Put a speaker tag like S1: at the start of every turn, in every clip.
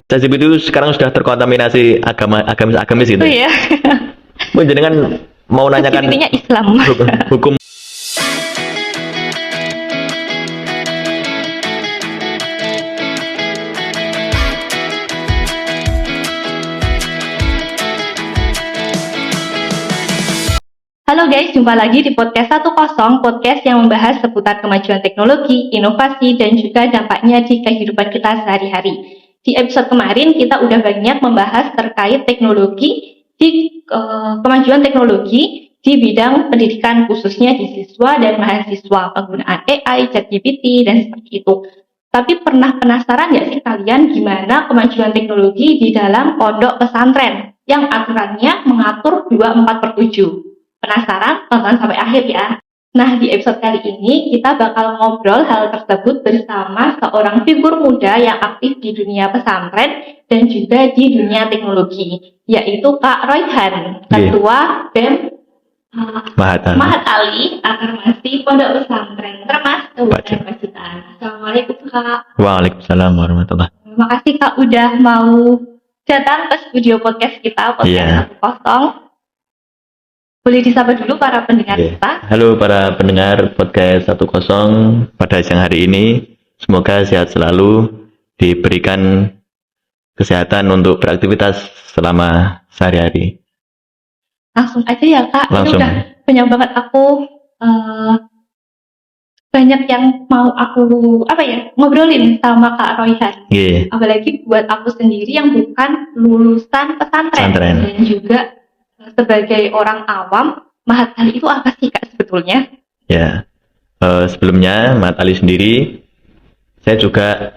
S1: ChatGPT itu sekarang sudah terkontaminasi agamis gitu.
S2: Oh iya.
S1: Jenengan mau nanyakan
S2: ChatGPT-nya Islam.
S1: hukum.
S2: Halo guys, jumpa lagi di podcast 10, podcast yang membahas seputar kemajuan teknologi, inovasi, dan juga dampaknya di kehidupan kita sehari-hari. Di episode kemarin kita udah banyak membahas terkait teknologi, kemajuan teknologi di bidang pendidikan khususnya di siswa dan mahasiswa, penggunaan AI, ChatGPT, dan seperti itu. Tapi pernah penasaran nggak sih kalian gimana kemajuan teknologi di dalam pondok pesantren yang aturannya mengatur 24/7? Penasaran? Tonton sampai akhir ya. Nah, di episode kali ini kita bakal ngobrol hal tersebut bersama seorang figur muda yang aktif di dunia pesantren dan juga di dunia teknologi, yaitu Kak Royhan, Ketua BEM Mahat Ali Akar-Masih Pondok Pesantren Termas Kabupaten Pacitan. Assalamualaikum Kak.
S1: Waalaikumsalam warahmatullahi.
S2: Terima kasih Kak udah mau datang ke studio podcast kita, podcast 10. Boleh disapa dulu para pendengar kita.
S1: Halo para pendengar podcast 10 pada siang hari ini. Semoga sehat selalu, diberikan kesehatan untuk beraktivitas selama sehari-hari.
S2: Langsung aja ya Kak.
S1: Langsung.
S2: Ini udah banyak banget aku banyak yang mau aku ngobrolin sama Kak Royhan. Apalagi buat aku sendiri yang bukan lulusan pesantren. Dan juga sebagai orang awam, Mahat Ali itu apa sih Kak sebetulnya?
S1: Ya, sebelumnya Mahat Ali sendiri, saya juga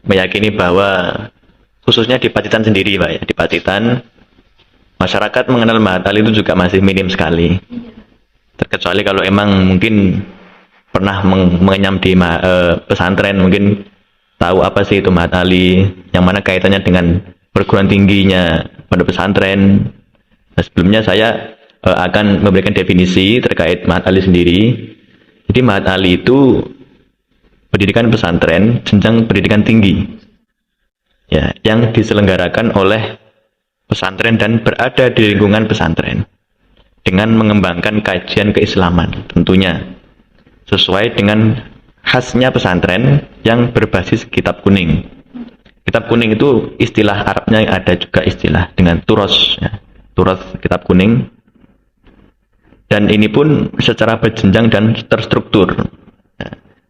S1: meyakini bahwa khususnya di Pacitan sendiri Pak ya, di Pacitan masyarakat mengenal Mahat Ali itu juga masih minim sekali. Terkecuali kalau emang mungkin pernah mengenyam di pesantren, mungkin tahu apa sih itu Mahat Ali, yang mana kaitannya dengan perguruan tingginya pada pesantren. Nah, sebelumnya saya akan memberikan definisi terkait Mahat Ali sendiri. Jadi Mahat Ali itu pendidikan pesantren jenjang pendidikan tinggi, ya, yang diselenggarakan oleh pesantren dan berada di lingkungan pesantren dengan mengembangkan kajian keislaman, tentunya sesuai dengan khasnya pesantren yang berbasis kitab kuning. Kitab kuning itu istilah Arabnya, ada juga istilah dengan turos, ya. Turas kitab kuning, dan ini pun secara berjenjang dan terstruktur.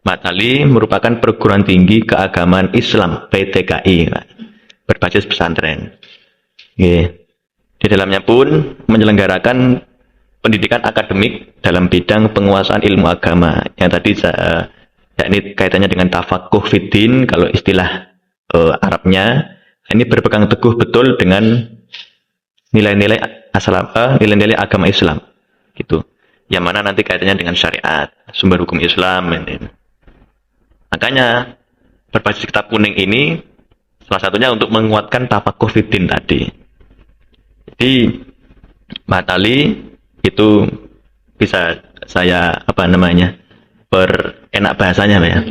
S1: Mahat Ali merupakan perguruan tinggi keagamaan Islam PTKI, berbasis pesantren. Di dalamnya pun menyelenggarakan pendidikan akademik dalam bidang penguasaan ilmu agama, yang tadi yakni kaitannya dengan tafakuh fiddin kalau istilah Arabnya. Ini berpegang teguh betul dengan nilai-nilai nilai-nilai agama Islam, gitu. Yang mana nanti kaitannya dengan syariat, sumber hukum Islam. Makanya berbasis kitab kuning ini salah satunya untuk menguatkan tafakuh fiddin tadi. Jadi Mahat Ali itu bisa saya enak bahasanya Pak ya,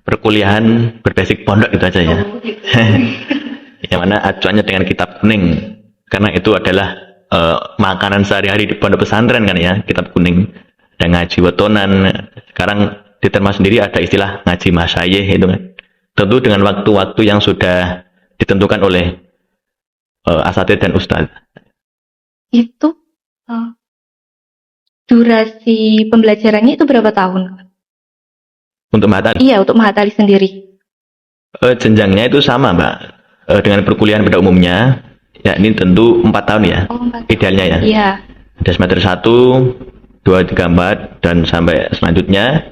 S1: perkuliahan berbasic pondok itu aja ya. Yang mana acuannya dengan kitab kuning, karena itu adalah makanan sehari-hari di pondok pesantren kan ya, kitab kuning. Ada ngaji wetonan, sekarang di Termas sendiri ada istilah ngaji masyayikh itu kan. Tentu dengan waktu-waktu yang sudah ditentukan oleh asatidz dan ustadz.
S2: Itu durasi pembelajarannya itu berapa tahun?
S1: Untuk Mahat Ali?
S2: Iya, untuk Mahat Ali sendiri.
S1: Jenjangnya itu sama Mbak, dengan perkuliahan pada umumnya. Ya, ini tentu 4 tahun ya,
S2: 4
S1: idealnya ya.
S2: Iya.
S1: Ada semester 1, 2, 3, 4, dan sampai selanjutnya.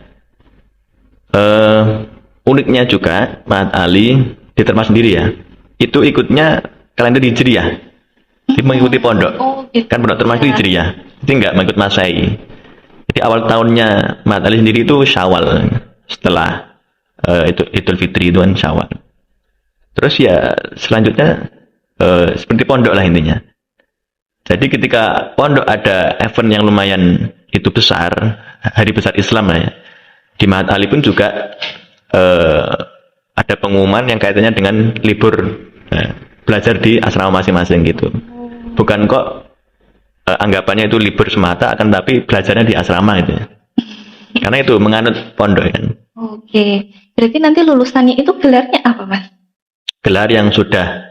S1: Uniknya juga, Mahat Ali di Termas sendiri ya, itu ikutnya kalender Hijriyah. Jadi mengikuti pondok. Kan pondok Termas itu Hijriyah, jadi nggak mengikut Masehi. Jadi awal tahunnya Mahat Ali sendiri itu Syawal, setelah itu Idul Fitri itu kan Syawal. Terus ya selanjutnya seperti pondok lah intinya. Jadi ketika pondok ada event yang lumayan itu besar, hari besar Islam lah ya, di Mahat Ali pun juga ada ada pengumuman yang kaitannya dengan libur belajar di asrama masing-masing gitu. Bukan kok anggapannya itu libur semata, akan tapi belajarnya di asrama itu ya. Karena itu menganut pondok kan.
S2: Oke, berarti nanti lulusannya itu gelarnya apa, Mas?
S1: Gelar yang sudah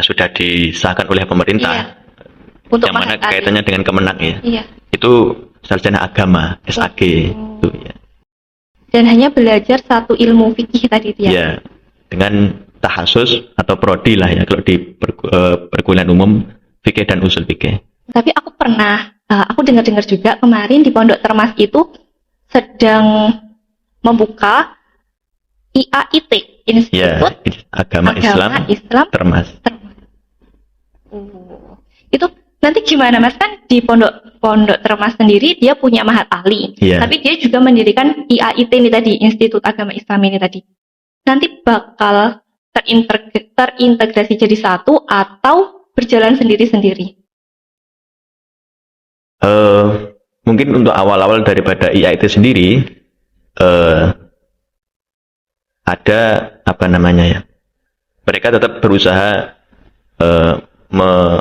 S1: sudah disahkan oleh pemerintah.
S2: Iya. Untuk
S1: yang mana
S2: Mahatali.
S1: kaitannya dengan Kemenak ya.
S2: Iya.
S1: Itu sarjana agama, SAG itu ya.
S2: Dan hanya belajar satu ilmu fikih tadi itu ya.
S1: Iya. Dengan tahasus atau prodi lah ya kalau di perkuliahan umum fikih dan usul fikih.
S2: Tapi aku pernah aku dengar-dengar juga kemarin di Pondok Termas itu sedang membuka IAIT, Institut
S1: Ya, Agama Islam Termas.
S2: Itu nanti gimana, Mas? Kan di Pondok Termas sendiri dia punya Mahatali, tapi dia juga mendirikan IAIT ini tadi, Institut Agama Islam ini tadi. Nanti bakal terintegrasi jadi satu atau berjalan sendiri-sendiri?
S1: Mungkin untuk awal-awal daripada IAIT sendiri ada mereka tetap berusaha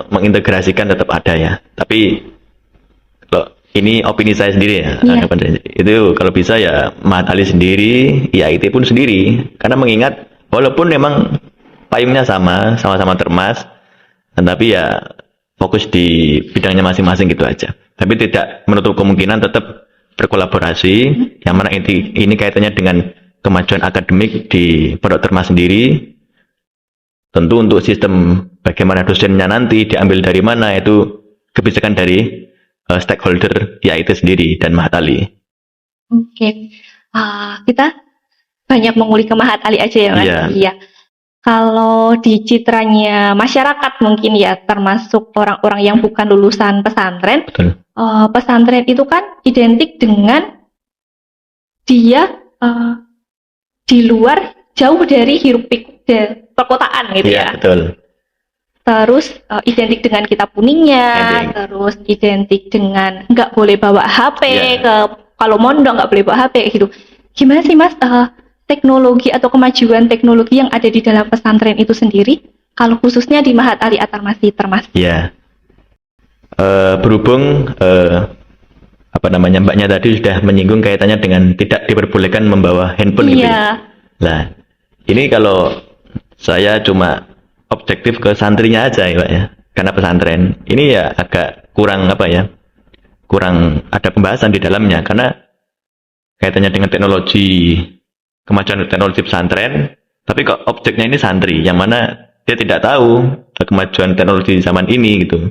S1: mengintegrasikan, tetap ada ya. Tapi kalau ini opini saya sendiri ya, itu kalau bisa ya Mahatali sendiri, IAIT pun sendiri, karena mengingat walaupun memang payungnya sama-sama Termas, tetapi ya fokus di bidangnya masing-masing gitu aja. Tapi tidak menutup kemungkinan tetap berkolaborasi, yang mana ini kaitannya dengan kemajuan akademik di Pondok Termas sendiri. Tentu untuk sistem bagaimana dosennya nanti diambil dari mana, itu kebijakan dari stakeholder IAIT sendiri dan Mahatali.
S2: Oke. Kita banyak mengulik ke Mahatali aja ya, Mas? Iya. Kalau di citranya masyarakat mungkin ya, termasuk orang-orang yang bukan lulusan pesantren, pesantren itu kan identik dengan dia di luar, jauh dari hiruk pikuk perkotaan gitu ya. Betul. Terus identik dengan kitab kuningnya, terus identik dengan nggak boleh bawa HP, kalau mondok nggak boleh bawa HP gitu. Gimana sih, Mas, teknologi atau kemajuan teknologi yang ada di dalam pesantren itu sendiri, kalau khususnya di Mahatali Termas? Iya.
S1: Berhubung Mbaknya tadi sudah menyinggung kaitannya dengan tidak diperbolehkan membawa handphone gitu ya. Nah, ini kalau saya cuma objektif ke santrinya aja ya, Pak ya. Karena pesantren ini ya agak kurang kurang ada pembahasan di dalamnya, karena kaitannya dengan kemajuan teknologi pesantren, tapi kok objeknya ini santri, yang mana dia tidak tahu kemajuan teknologi zaman ini gitu.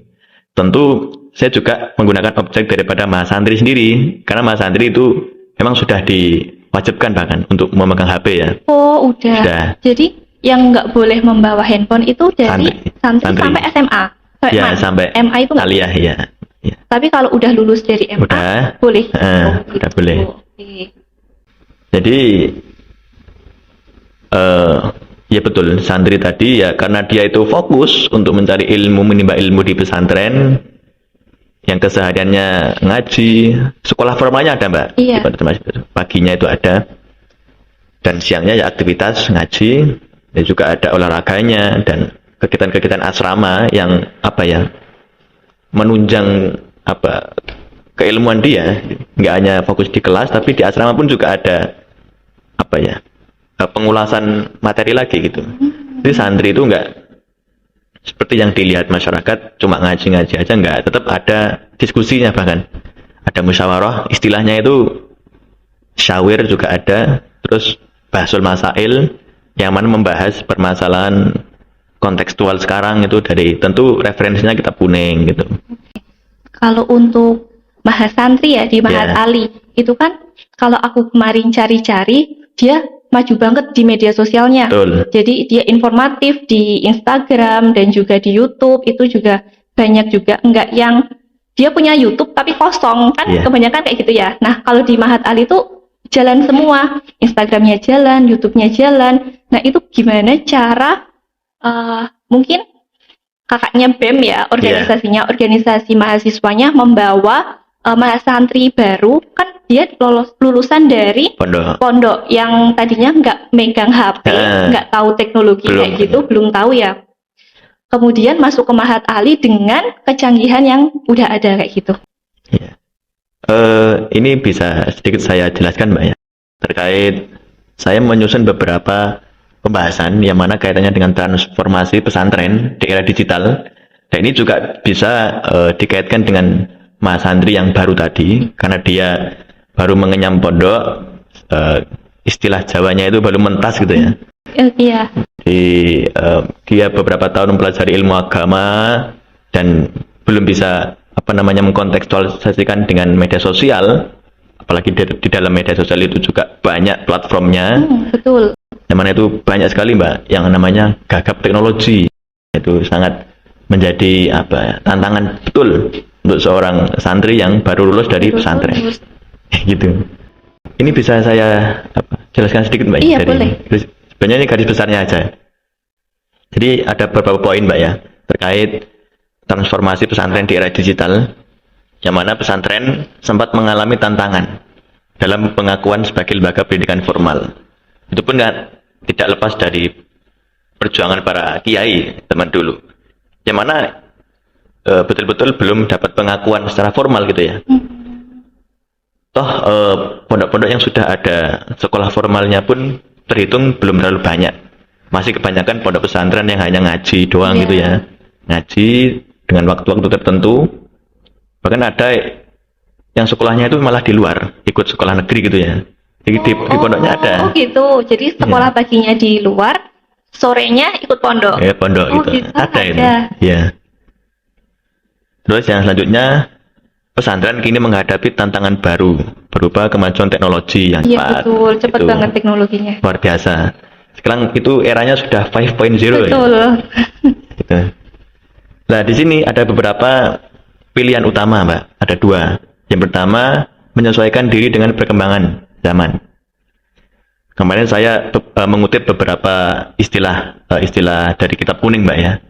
S1: Tentu saya juga menggunakan objek daripada Mas Santri sendiri, karena Mas Santri itu memang sudah diwajibkan bahkan untuk memegang HP ya.
S2: Oh, udah. Jadi yang nggak boleh membawa handphone itu dari santri sampai SMA.
S1: Sampai
S2: MA itu nggak
S1: aliyah ya.
S2: Tapi kalau udah lulus dari MA boleh.
S1: Udah boleh. Jadi ya betul, santri tadi ya karena dia itu fokus untuk mencari ilmu, menimba ilmu di pesantren, yang kesehariannya ngaji, sekolah formalnya ada, Mbak.
S2: Iya.
S1: Paginya itu ada, dan siangnya ya aktivitas ngaji, dan juga ada olahraganya dan kegiatan-kegiatan asrama yang menunjang keilmuan dia. Nggak hanya fokus di kelas, tapi di asrama pun juga ada pengulasan materi lagi gitu. Jadi santri itu nggak seperti yang dilihat masyarakat cuma ngaji-ngaji aja, nggak, tetap ada diskusinya, bahkan ada musyawarah, istilahnya itu syawir juga ada, terus bahsul masail yang mana membahas permasalahan kontekstual sekarang itu dari, tentu referensinya kitab kuning gitu.
S2: Kalau untuk bahas santri ya di Mahatali itu kan, kalau aku kemarin cari-cari, dia maju banget di media sosialnya.
S1: Betul.
S2: Jadi dia informatif di Instagram dan juga di YouTube, itu juga banyak juga. Enggak yang dia punya YouTube tapi kosong kan, kebanyakan kayak gitu ya. Nah, kalau di Mahatali itu jalan semua, Instagramnya jalan, YouTube-nya jalan. Nah, itu gimana cara mungkin kakaknya BEM ya, organisasinya, organisasi mahasiswanya membawa santri baru kan dia lulusan dari pondok yang tadinya nggak megang HP, nggak tahu teknologi kayak gitu, belum tahu ya. Kemudian masuk ke Mahat Ali dengan kecanggihan yang udah ada kayak gitu.
S1: Ya. Ini bisa sedikit saya jelaskan Mbak ya, terkait saya menyusun beberapa pembahasan yang mana kaitannya dengan transformasi pesantren di era digital. Dan ini juga bisa dikaitkan dengan Mas Santri yang baru tadi, karena dia baru mengenyam pondok, istilah Jawanya itu baru mentas gitu ya.
S2: Iya.
S1: Dia beberapa tahun mempelajari ilmu agama dan belum bisa mengkontekstualisasikan dengan media sosial, apalagi di dalam media sosial itu juga banyak platformnya.
S2: Betul.
S1: Yang mana itu banyak sekali Mbak yang namanya gagap teknologi, itu sangat menjadi tantangan betul untuk seorang santri yang baru lulus dari pesantren. Gitu. Ini bisa saya jelaskan sedikit Mbak?
S2: Iya, boleh.
S1: Sebenarnya ini garis besarnya aja. Jadi ada beberapa poin Mbak ya, terkait transformasi pesantren di era digital, yang mana pesantren sempat mengalami tantangan dalam pengakuan sebagai lembaga pendidikan formal. Itu pun tidak lepas dari perjuangan para kiai teman dulu, yang mana betul-betul belum dapat pengakuan secara formal gitu ya. Toh pondok-pondok yang sudah ada sekolah formalnya pun terhitung belum terlalu banyak. Masih kebanyakan pondok pesantren yang hanya ngaji doang gitu ya. Ngaji dengan waktu-waktu tertentu. Bahkan ada yang sekolahnya itu malah di luar, ikut sekolah negeri gitu ya. Di pondoknya ada.
S2: Oh gitu. Jadi sekolah paginya di luar, sorenya ikut pondok.
S1: Pondok gitu. Ada itu. Ya. Terus yang selanjutnya, pesantren kini menghadapi tantangan baru berupa kemajuan teknologi yang cepat.
S2: Betul, cepat banget teknologinya.
S1: Luar biasa. Sekarang itu eranya sudah 5.0 ya.
S2: Betul.
S1: Gitu. Nah, di sini ada beberapa pilihan utama, Mbak. Ada dua. Yang pertama, menyesuaikan diri dengan perkembangan zaman. Kemarin saya mengutip beberapa istilah dari kitab kuning, Mbak ya.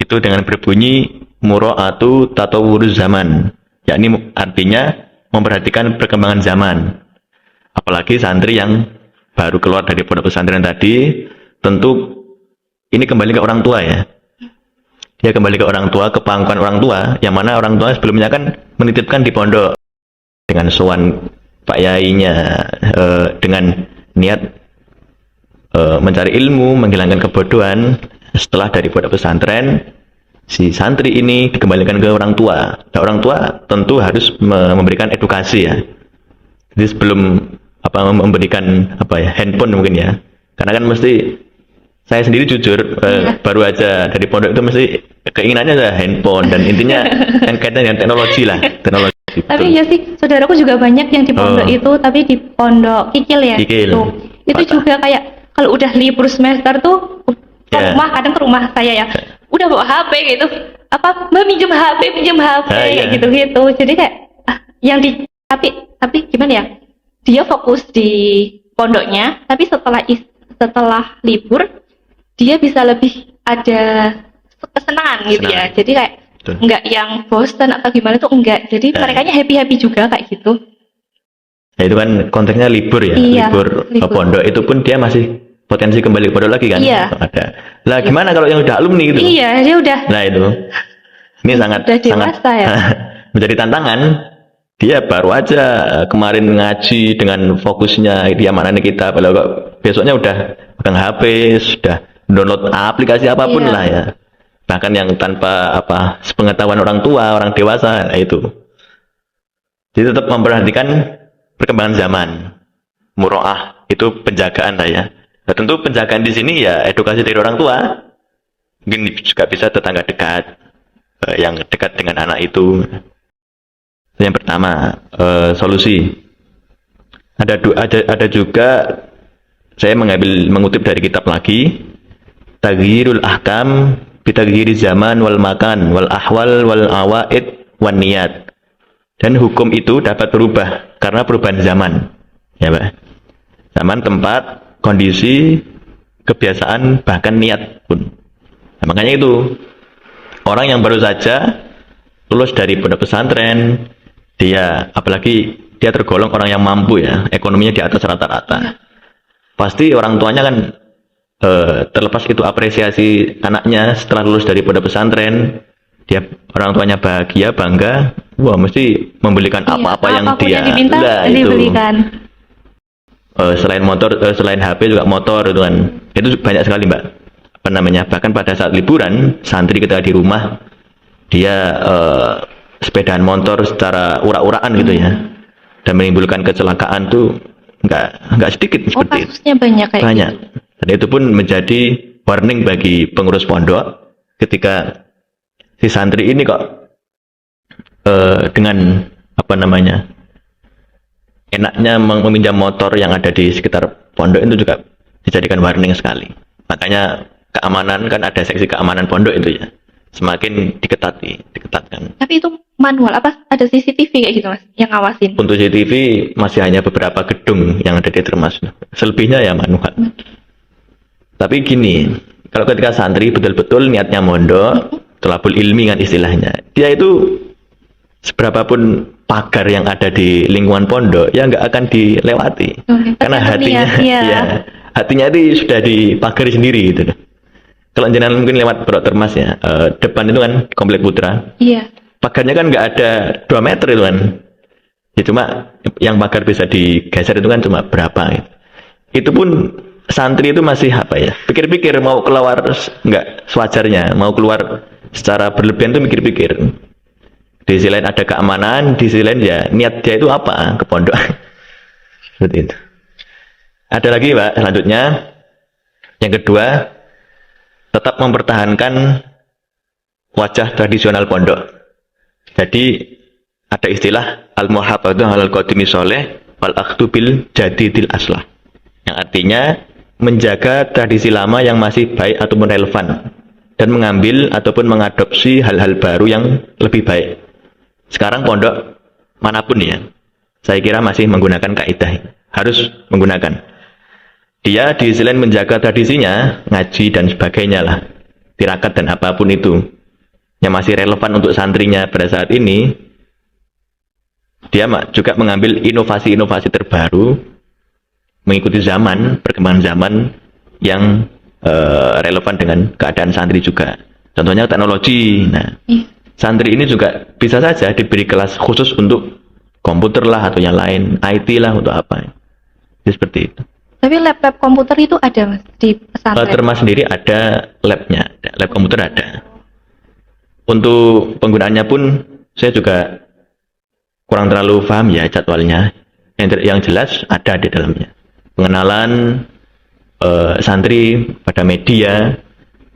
S1: Itu dengan berbunyi mura'atu tatawuruz zaman, yakni artinya memperhatikan perkembangan zaman. Apalagi santri yang baru keluar dari pondok pesantren tadi, tentu ini kembali ke orang tua ya. Dia kembali ke orang tua, ke pangkuan orang tua, yang mana orang tua sebelumnya kan menitipkan di pondok dengan sowan Pak Yainya, dengan niat mencari ilmu, menghilangkan kebodohan. Setelah dari pondok pesantren, si santri ini dikembalikan ke orang tua. Nah, orang tua tentu harus memberikan edukasi ya. Jadi sebelum memberikan handphone mungkin ya. Karena kan mesti, saya sendiri jujur baru aja dari pondok itu mesti keinginannya ada handphone, dan intinya yang kaitan dengan teknologi lah, teknologi.
S2: Tapi ya sih, saudaraku juga banyak yang di pondok itu, tapi di pondok Kikil ya.
S1: Kikil.
S2: Itu juga kayak kalau udah libur semester tuh ke rumah, kadang ke rumah saya ya, udah bawa HP gitu, Mbak pinjam HP gitu-gitu. Jadi kayak tapi gimana ya, dia fokus di pondoknya, tapi setelah libur dia bisa lebih ada kesenangan gitu ya. Jadi kayak enggak yang bosan atau gimana tuh enggak. Jadi merekanya happy juga kayak gitu.
S1: Nah, itu kan konteksnya libur ya. Libur pondok itu pun dia masih potensi kembali ke pondok lagi kan. Ada. Lah gimana kalau yang udah alumni gitu?
S2: Iya, dia udah.
S1: Nah itu. Ini sangat
S2: ya.
S1: menjadi tantangan. Dia baru aja kemarin ngaji dengan fokusnya dia mana nih kita, kalau besoknya udah pegang HP, sudah download aplikasi apapun lah ya. Bahkan yang tanpa sepengetahuan orang tua, orang dewasa, nah itu. Jadi tetap memperhatikan perkembangan zaman. Muro'ah itu penjagaan lah ya. Nah, tentu penjagaan di sini ya edukasi dari orang tua. Mungkin juga bisa tetangga dekat, yang dekat dengan anak itu. Yang pertama, solusi. Ada juga, saya mengutip dari kitab lagi, Taghyirul ahkam bitaghyiri zaman wal makan wal ahwal wal awaid wan niyat. Dan hukum itu dapat berubah karena perubahan zaman. Ya, Pak. Zaman, tempat, kondisi, kebiasaan, bahkan niat pun. Nah, makanya itu orang yang baru saja lulus dari pondok pesantren, dia apalagi dia tergolong orang yang mampu ya, ekonominya di atas rata-rata. Pasti orang tuanya kan terlepas itu apresiasi anaknya setelah lulus dari pondok pesantren, dia orang tuanya bahagia, bangga, wah mesti membelikan apa-apa yang
S2: apapun
S1: dia
S2: diminta
S1: lah itu.
S2: dibelikan.
S1: Selain motor, selain HP juga motor itu kan. Itu banyak sekali mbak. Apa namanya? Bahkan pada saat liburan, santri kita di rumah, dia sepedaan motor secara urak-urakan gitu ya, dan menimbulkan kecelakaan tuh nggak sedikit seperti itu.
S2: Kasusnya banyak kayak
S1: Banyak.
S2: gitu.
S1: Dan itu pun menjadi warning bagi pengurus pondok ketika si santri ini kok dengan apa namanya enaknya meminjam motor yang ada di sekitar pondok itu juga dijadikan warning sekali. Makanya keamanan kan ada seksi keamanan pondok itu ya, semakin diketatkan.
S2: Tapi itu manual apa ada CCTV kayak gitu mas yang ngawasin?
S1: Untuk CCTV masih hanya beberapa gedung yang ada di Termas, selebihnya ya manual. Tapi gini, kalau ketika santri betul-betul niatnya mondok, thalabul ilmi kan istilahnya, dia itu seberapapun pagar yang ada di lingkungan pondok ya nggak akan dilewati. Karena hatinya ya, hatinya itu sudah dipagari sendiri gitu. Kalau jenengan mungkin lewat Pondok Termas ya, depan itu kan Komplek Putra.
S2: Iya.
S1: Pagarnya kan nggak ada 2 meter itu kan. Ya cuma yang pagar bisa digeser itu kan cuma berapa gitu. Itu pun santri itu masih apa ya, pikir-pikir mau keluar nggak sewajarnya, mau keluar secara berlebihan tuh mikir-pikir. Di sisi lain ada keamanan, di sisi lain ya niat dia itu apa ke pondok. Seperti itu. Ada lagi Pak, selanjutnya yang kedua, tetap mempertahankan wajah tradisional pondok. Jadi ada istilah al-muhafadzah 'alal qadimi sholeh wal akhdhu bil jadidil aslah. Yang artinya menjaga tradisi lama yang masih baik ataupun relevan dan mengambil ataupun mengadopsi hal-hal baru yang lebih baik. Sekarang pondok manapun ya, saya kira masih menggunakan kaidah, harus menggunakan. Dia di sisi lain menjaga tradisinya, ngaji dan sebagainya lah, tirakat dan apapun itu yang masih relevan untuk santrinya pada saat ini. Dia juga mengambil inovasi-inovasi terbaru, mengikuti zaman, perkembangan zaman yang relevan dengan keadaan santri juga. Contohnya teknologi. Nah, santri ini juga bisa saja diberi kelas khusus untuk komputer lah atau yang lain, IT lah untuk apa. Jadi seperti itu.
S2: Tapi lab komputer itu ada mas di pesantren?
S1: Termas sendiri ada labnya, lab komputer ada. Untuk penggunaannya pun saya juga kurang terlalu paham ya jadwalnya. Yang jelas ada di dalamnya. Pengenalan santri pada media.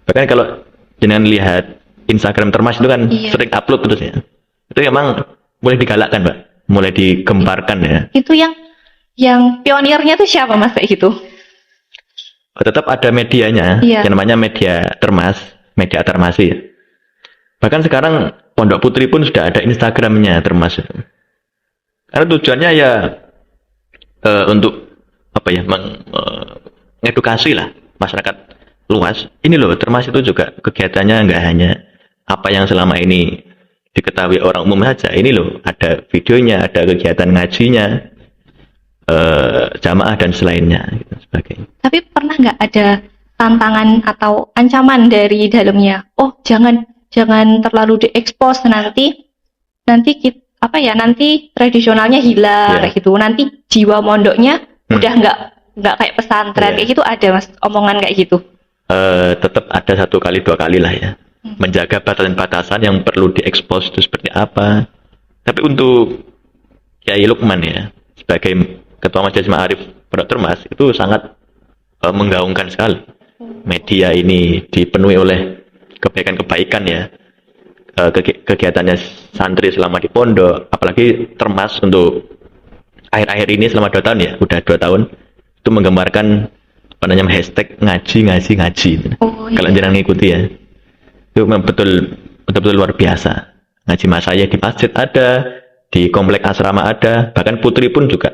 S1: Bahkan kalau jenengan lihat Instagram Termas itu kan sering upload terus ya. Itu memang mulai digalakkan Mbak, mulai digemparkan ya.
S2: Itu yang pionirnya tuh siapa mas kayak gitu?
S1: Tetap ada medianya, yang namanya media Termas, media Termasi. Bahkan sekarang Pondok Putri pun sudah ada Instagramnya Termas itu. Karena tujuannya ya untuk apa ya, mengedukasi lah masyarakat luas. Ini loh Termas itu juga kegiatannya nggak hanya apa yang selama ini diketahui orang umum saja. Ini loh ada videonya, ada kegiatan ngajinya, jamaah dan selainnya gitu, sebagainya.
S2: Tapi pernah nggak ada tantangan atau ancaman dari dalamnya? Oh jangan terlalu diekspos nanti nanti tradisionalnya hilang kayak gitu. Nanti jiwa mondoknya udah nggak kayak pesantren kayak gitu, ada mas omongan kayak gitu?
S1: Tetap ada 1 kali 2 kali lah ya. Menjaga batasan-batasan yang perlu diekspos itu seperti apa. Tapi untuk Kiai Lukman ya sebagai Ketua Majelis Ma'arif Pondok Termas itu sangat menggaungkan sekali. Media ini dipenuhi oleh kebaikan-kebaikan ya. Kegiatannya santri selama di pondok, apalagi Termas untuk akhir-akhir ini selama 2 tahun ya, udah 2 tahun itu menggambarkan apa namanya hashtag ngaji. Kalau jangan ngikuti ya, itu memang betul luar biasa. Ngaji masaya di masjid ada, di komplek asrama ada, bahkan putri pun juga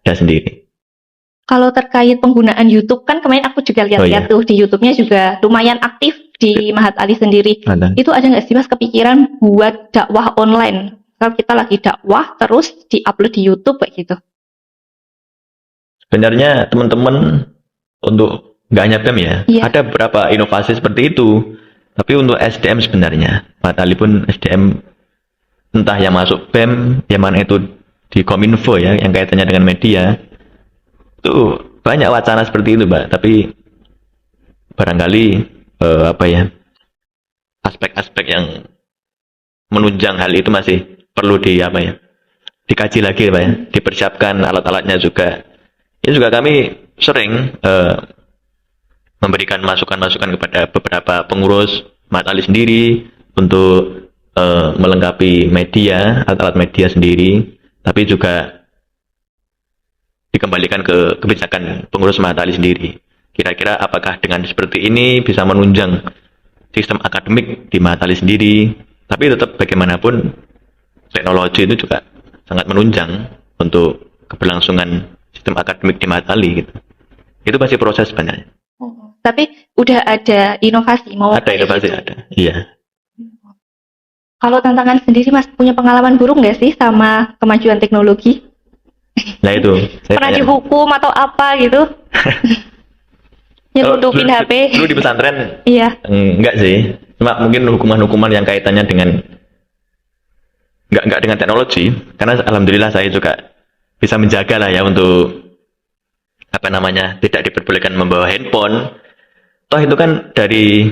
S1: ada sendiri.
S2: Kalau terkait penggunaan YouTube kan kemarin aku juga lihat-lihat tuh di YouTube-nya juga lumayan aktif di Mahat Ali sendiri. Itu ada nggak sih mas kepikiran buat dakwah online Kalau kita lagi dakwah terus diupload di YouTube kayak gitu.
S1: Sebenarnya teman-teman untuk nggak hanya BEM ya,
S2: Iya.
S1: ada beberapa inovasi seperti itu. Tapi untuk SDM sebenarnya, Matali pun SDM entah yang masuk BEM, yang mana itu di Kominfo ya, yang kaitannya dengan media, itu banyak wacana seperti itu, Mbak. Tapi barangkali apa ya, aspek-aspek yang menunjang hal itu masih perlu dikaji lagi, Pak ya, dipersiapkan alat-alatnya juga. Ini juga kami sering memberikan masukan-masukan kepada beberapa pengurus Matali sendiri untuk melengkapi media, alat-alat media sendiri, tapi juga dikembalikan ke kebijakan pengurus Matali sendiri. Kira-kira apakah dengan seperti ini bisa menunjang sistem akademik di Matali sendiri, tapi tetap bagaimanapun teknologi itu juga sangat menunjang untuk keberlangsungan sistem akademik di Matali gitu. Itu masih proses sebenarnya.
S2: Tapi udah ada inovasi mau
S1: Ada inovasi
S2: gitu.
S1: ada. Iya.
S2: Kalau tantangan sendiri Mas punya pengalaman buruk nggak sih sama kemajuan teknologi?
S1: Nah itu.
S2: Pernah dihukum atau apa gitu? Nyelundupin HP?
S1: Dulu di pesantren
S2: Iya.
S1: enggak sih. Cuma mungkin hukuman-hukuman yang kaitannya dengan enggak dengan teknologi. Karena alhamdulillah saya juga bisa menjaga lah ya untuk apa namanya, tidak diperbolehkan membawa handphone. Toh itu kan dari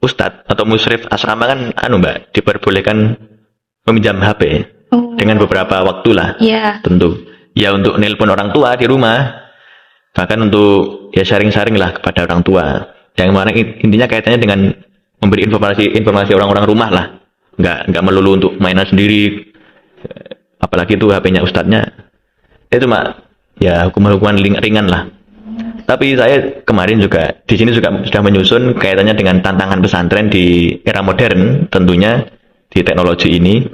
S1: ustadz atau musyrif asrama kan Mbak, diperbolehkan meminjam HP dengan beberapa waktu lah.
S2: Iya.
S1: Tentu. Ya untuk nelpon orang tua di rumah, bahkan untuk ya sharing-sharing lah kepada orang tua. Yang mana intinya kaitannya dengan memberi informasi orang-orang rumah lah. Enggak melulu untuk mainan sendiri. Apalagi itu HP-nya ustadznya. Itu cuma ya hukuman-hukuman ringan lah. Tapi saya kemarin juga di sini juga sudah menyusun kaitannya dengan tantangan pesantren di era modern, tentunya di teknologi ini,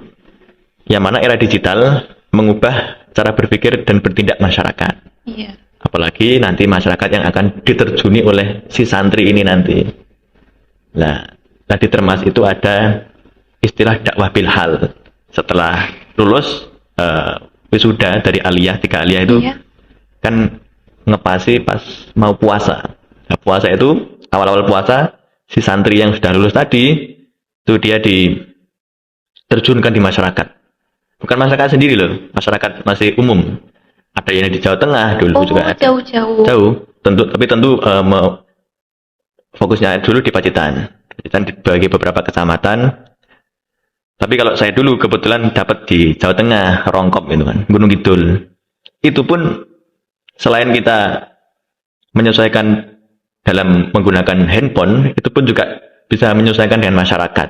S1: yang mana era digital mengubah cara berpikir dan bertindak masyarakat.
S2: Iya.
S1: Apalagi nanti masyarakat yang akan diterjuni oleh si santri ini nanti. Nah, tadi termas itu ada istilah dakwah bilhal. Setelah lulus wisuda dari aliyah, 3 aliyah itu kan ngepasi pas mau puasa. Nah, puasa itu awal-awal puasa si santri yang sudah lulus tadi itu dia diterjunkan di masyarakat. Bukan masyarakat sendiri loh, masyarakat masih umum. Ada yang di Jawa Tengah dulu juga ada. Jauh. Tentu fokusnya dulu di Pacitan. Pacitan dibagi beberapa kecamatan. Tapi kalau saya dulu kebetulan dapat di Jawa Tengah, Rongkop itu kan, Gunung Kidul. Itu pun selain kita menyesuaikan dalam menggunakan handphone, itu pun juga bisa menyesuaikan dengan masyarakat.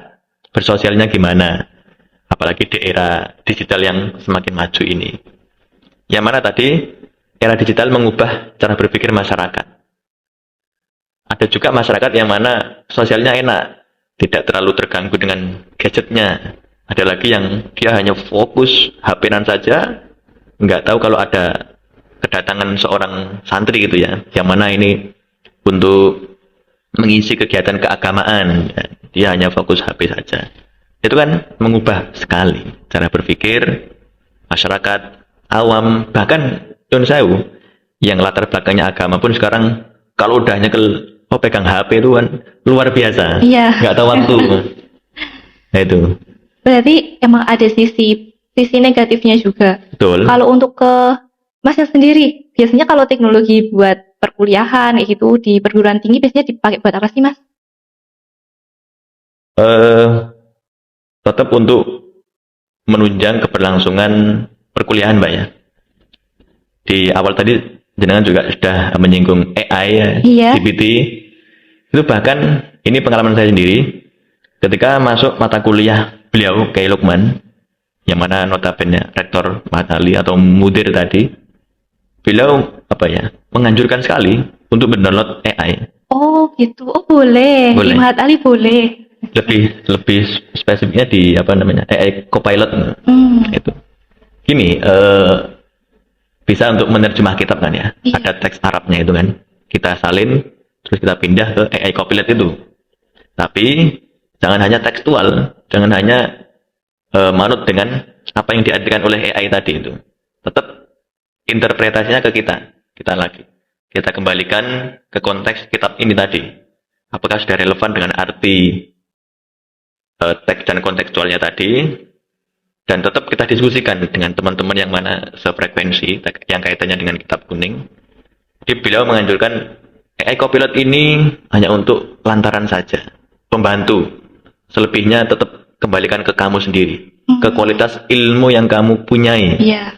S1: Bersosialnya gimana? Apalagi di era digital yang semakin maju ini. Yang mana tadi era digital mengubah cara berpikir masyarakat. Ada juga masyarakat yang mana sosialnya enak, tidak terlalu terganggu dengan gadgetnya. Ada lagi yang dia hanya fokus HP-an saja, nggak tahu kalau ada kedatangan seorang santri gitu ya, yang mana ini untuk mengisi kegiatan keagamaan, dia hanya fokus HP saja. Itu kan mengubah sekali cara berpikir masyarakat awam, bahkan Yun Sewu yang latar belakangnya agama pun sekarang kalau udah nyekel pegang HP itu kan luar biasa.
S2: Iya.
S1: Nggak tahu waktu. Nah itu.
S2: Berarti emang ada sisi negatifnya juga.
S1: Betul.
S2: Kalau untuk ke Masnya sendiri, biasanya kalau teknologi buat perkuliahan kayak gitu di perguruan tinggi biasanya dipakai buat apa sih, Mas?
S1: Tetap untuk menunjang keberlangsungan perkuliahan, Mbak ya. Di awal tadi jenengan juga sudah menyinggung AI ya,
S2: Iya.
S1: GPT. Itu bahkan ini pengalaman saya sendiri ketika masuk mata kuliah beliau Kiai Lukman, yang mana notabene rektor Matali atau mudir tadi, beliau menganjurkan sekali untuk mendownload AI.
S2: Oh gitu, oh boleh. Di Matali boleh.
S1: Lebih spesifiknya di AI Copilot itu. Gini, bisa untuk menerjemah kitab kan ya. Iya. Ada teks Arabnya itu kan. Kita salin, terus kita pindah ke AI Copilot itu. Tapi jangan hanya tekstual, jangan hanya manut dengan apa yang diartikan oleh AI tadi itu. Tetap interpretasinya ke kita lagi. Kita kembalikan ke konteks kitab ini tadi. Apakah sudah relevan dengan arti teks dan kontekstualnya tadi, dan tetap kita diskusikan dengan teman-teman yang mana sefrekuensi yang kaitannya dengan kitab kuning. Jadi beliau menganjurkan AI Copilot ini hanya untuk lantaran saja, pembantu. Selebihnya tetap kembalikan ke kamu sendiri, ke kualitas ilmu yang kamu punyai.
S2: Iya.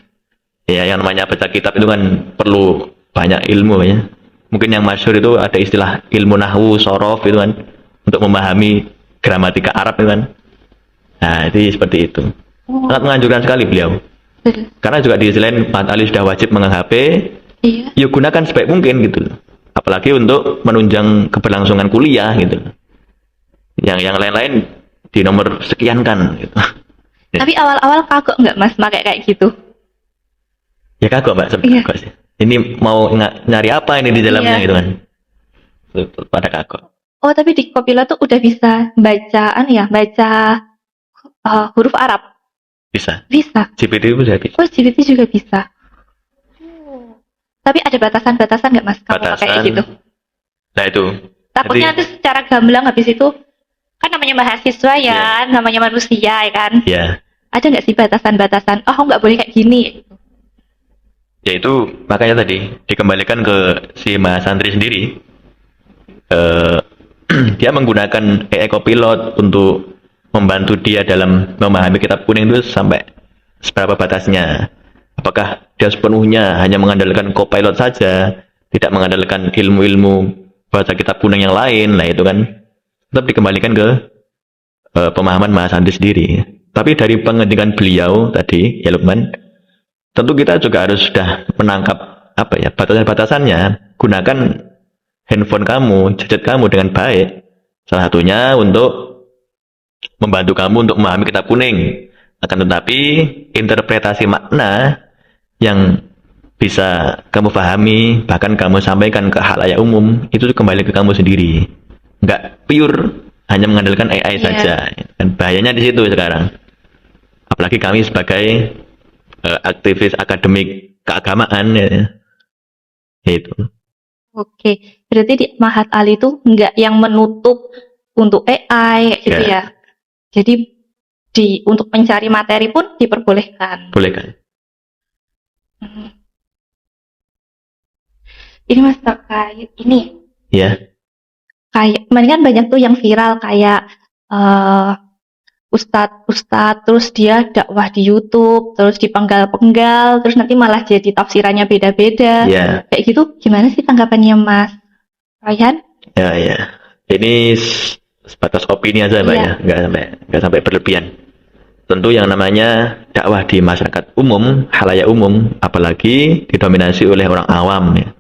S1: Ya, yang namanya baca kitab itu kan perlu banyak ilmu ya. Mungkin yang masyhur itu ada istilah ilmu nahwu, sorof itu kan, untuk memahami gramatika Arab itu kan. Nah, itu seperti itu. Sangat menganjurkan sekali beliau.
S2: Betul.
S1: Karena juga di sisi lain Mat Ali sudah wajib megang HP.
S2: Iya.
S1: Ya gunakan sebaik mungkin gitu. Apalagi untuk menunjang keberlangsungan kuliah gitu. Yang lain-lain di nomor sekian kan gitu.
S2: Tapi awal-awal kagok nggak Mas pakai kayak gitu?
S1: Ya kagok Mbak,
S2: Iya.
S1: kagok sih. Ini mau nyari apa ini di dalamnya
S2: Iya.
S1: gitu kan. Pada kagok.
S2: Oh, tapi di Copilot tuh udah bisa baca huruf Arab.
S1: Bisa.
S2: Bisa.
S1: GPT itu bisa.
S2: Oh, GPT juga bisa. Tapi ada batasan-batasan nggak Mas kalau pakai kayak gitu?
S1: Nah itu.
S2: Takutnya nanti secara gamblang habis itu kan namanya mahasiswa ya, namanya manusia ya kan.
S1: Ya.
S2: Ada nggak sih batasan-batasan? Oh, nggak boleh kayak gini.
S1: Ya itu makanya tadi dikembalikan ke si Mas Santri sendiri. Dia menggunakan AI Copilot untuk membantu dia dalam memahami kitab kuning itu sampai seberapa batasnya. Apakah dia sepenuhnya hanya mengandalkan Copilot saja, tidak mengandalkan ilmu-ilmu bahasa kitab kuning yang lain, lah itu kan tetap dikembalikan ke pemahaman Mas Santri sendiri. Tapi dari pengendikan beliau tadi, ya Lukman, tentu kita juga harus sudah menangkap apa ya batasan-batasannya. Gunakan handphone kamu, gadget kamu dengan baik. Salah satunya untuk membantu kamu untuk memahami kitab kuning. Akan tetapi interpretasi makna yang bisa kamu pahami, bahkan kamu sampaikan ke halayak umum, itu kembali ke kamu sendiri. Nggak pure hanya mengandalkan AI saja. Dan bahayanya di situ sekarang. Apalagi kami sebagai aktivis akademik keagamaan ya itu.
S2: Oke, berarti di Mahat Ali itu nggak yang menutup untuk AI kayak gitu ya. Jadi untuk mencari materi pun diperbolehkan.
S1: Boleh kan?
S2: Ini Mas terkait ini.
S1: Ya.
S2: Kayak kemarin kan banyak tuh yang viral kayak Ustadz terus dia dakwah di YouTube, terus dipenggal-penggal, terus nanti malah jadi tafsirannya beda-beda.
S1: Ya.
S2: Kayak gitu, gimana sih tanggapannya Mas Rayhan?
S1: Ya. Ini sebatas opini aja Mbak ya, nggak sampai berlebihan. Tentu yang namanya dakwah di masyarakat umum, halayak umum, apalagi didominasi oleh orang awam ya.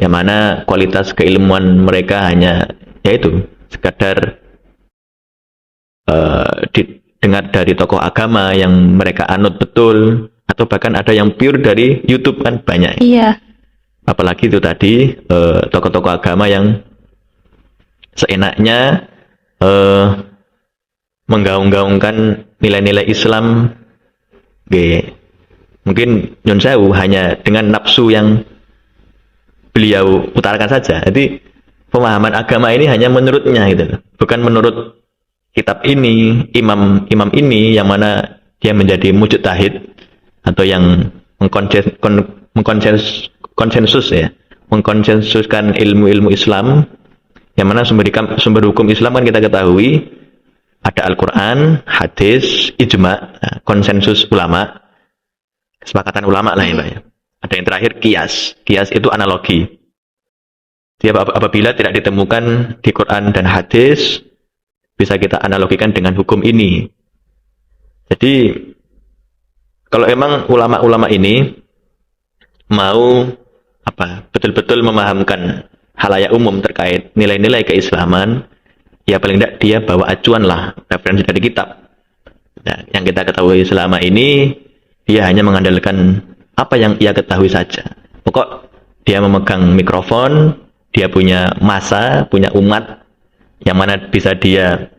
S1: Yang mana kualitas keilmuan mereka hanya yaitu sekadar dengar dari tokoh agama yang mereka anut betul, atau bahkan ada yang pure dari YouTube kan banyak.
S2: Iya.
S1: Apalagi itu tadi tokoh-tokoh agama yang seenaknya menggaung-gaungkan nilai-nilai Islam, mungkin nyun sewu hanya dengan nafsu yang beliau utarakan saja. Jadi pemahaman agama ini hanya menurutnya gitu, bukan menurut kitab ini, imam ini yang mana dia menjadi mujtahid atau yang mengkonsensuskan ilmu-ilmu Islam, yang mana sumber hukum Islam kan kita ketahui ada Al-Quran, hadis, ijma, konsensus ulama, kesepakatan ulama lah ya Mbak ya. Ada yang terakhir kias itu analogi. Jadi apabila tidak ditemukan di Quran dan hadis, bisa kita analogikan dengan hukum ini. Jadi kalau emang ulama-ulama ini mau betul-betul memahamkan halayak umum terkait nilai-nilai keislaman, ya paling tidak dia bawa acuan lah, referensi dari kitab. Nah, yang kita ketahui selama ini dia hanya mengandalkan apa yang ia ketahui saja. Pokok dia memegang mikrofon, dia punya massa, punya umat yang mana bisa dia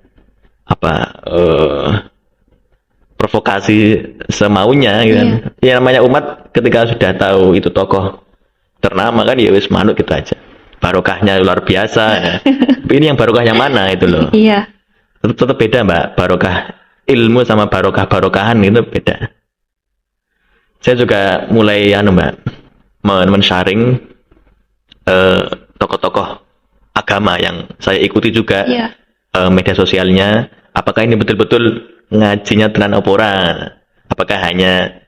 S1: provokasi semaunya gitu kan. Ya namanya umat ketika sudah tahu itu tokoh ternama kan ya wis manut gitu aja. Barokahnya luar biasa ya. Tapi ini yang barokah yang mana itu loh.
S2: Iya.
S1: Tetap beda Mbak, barokah ilmu sama barokahan itu beda. Saya juga mulai Mbak men-sharing tokoh-tokoh agama yang saya ikuti juga media sosialnya. Apakah ini betul-betul ngajinya tenan opora? Apakah hanya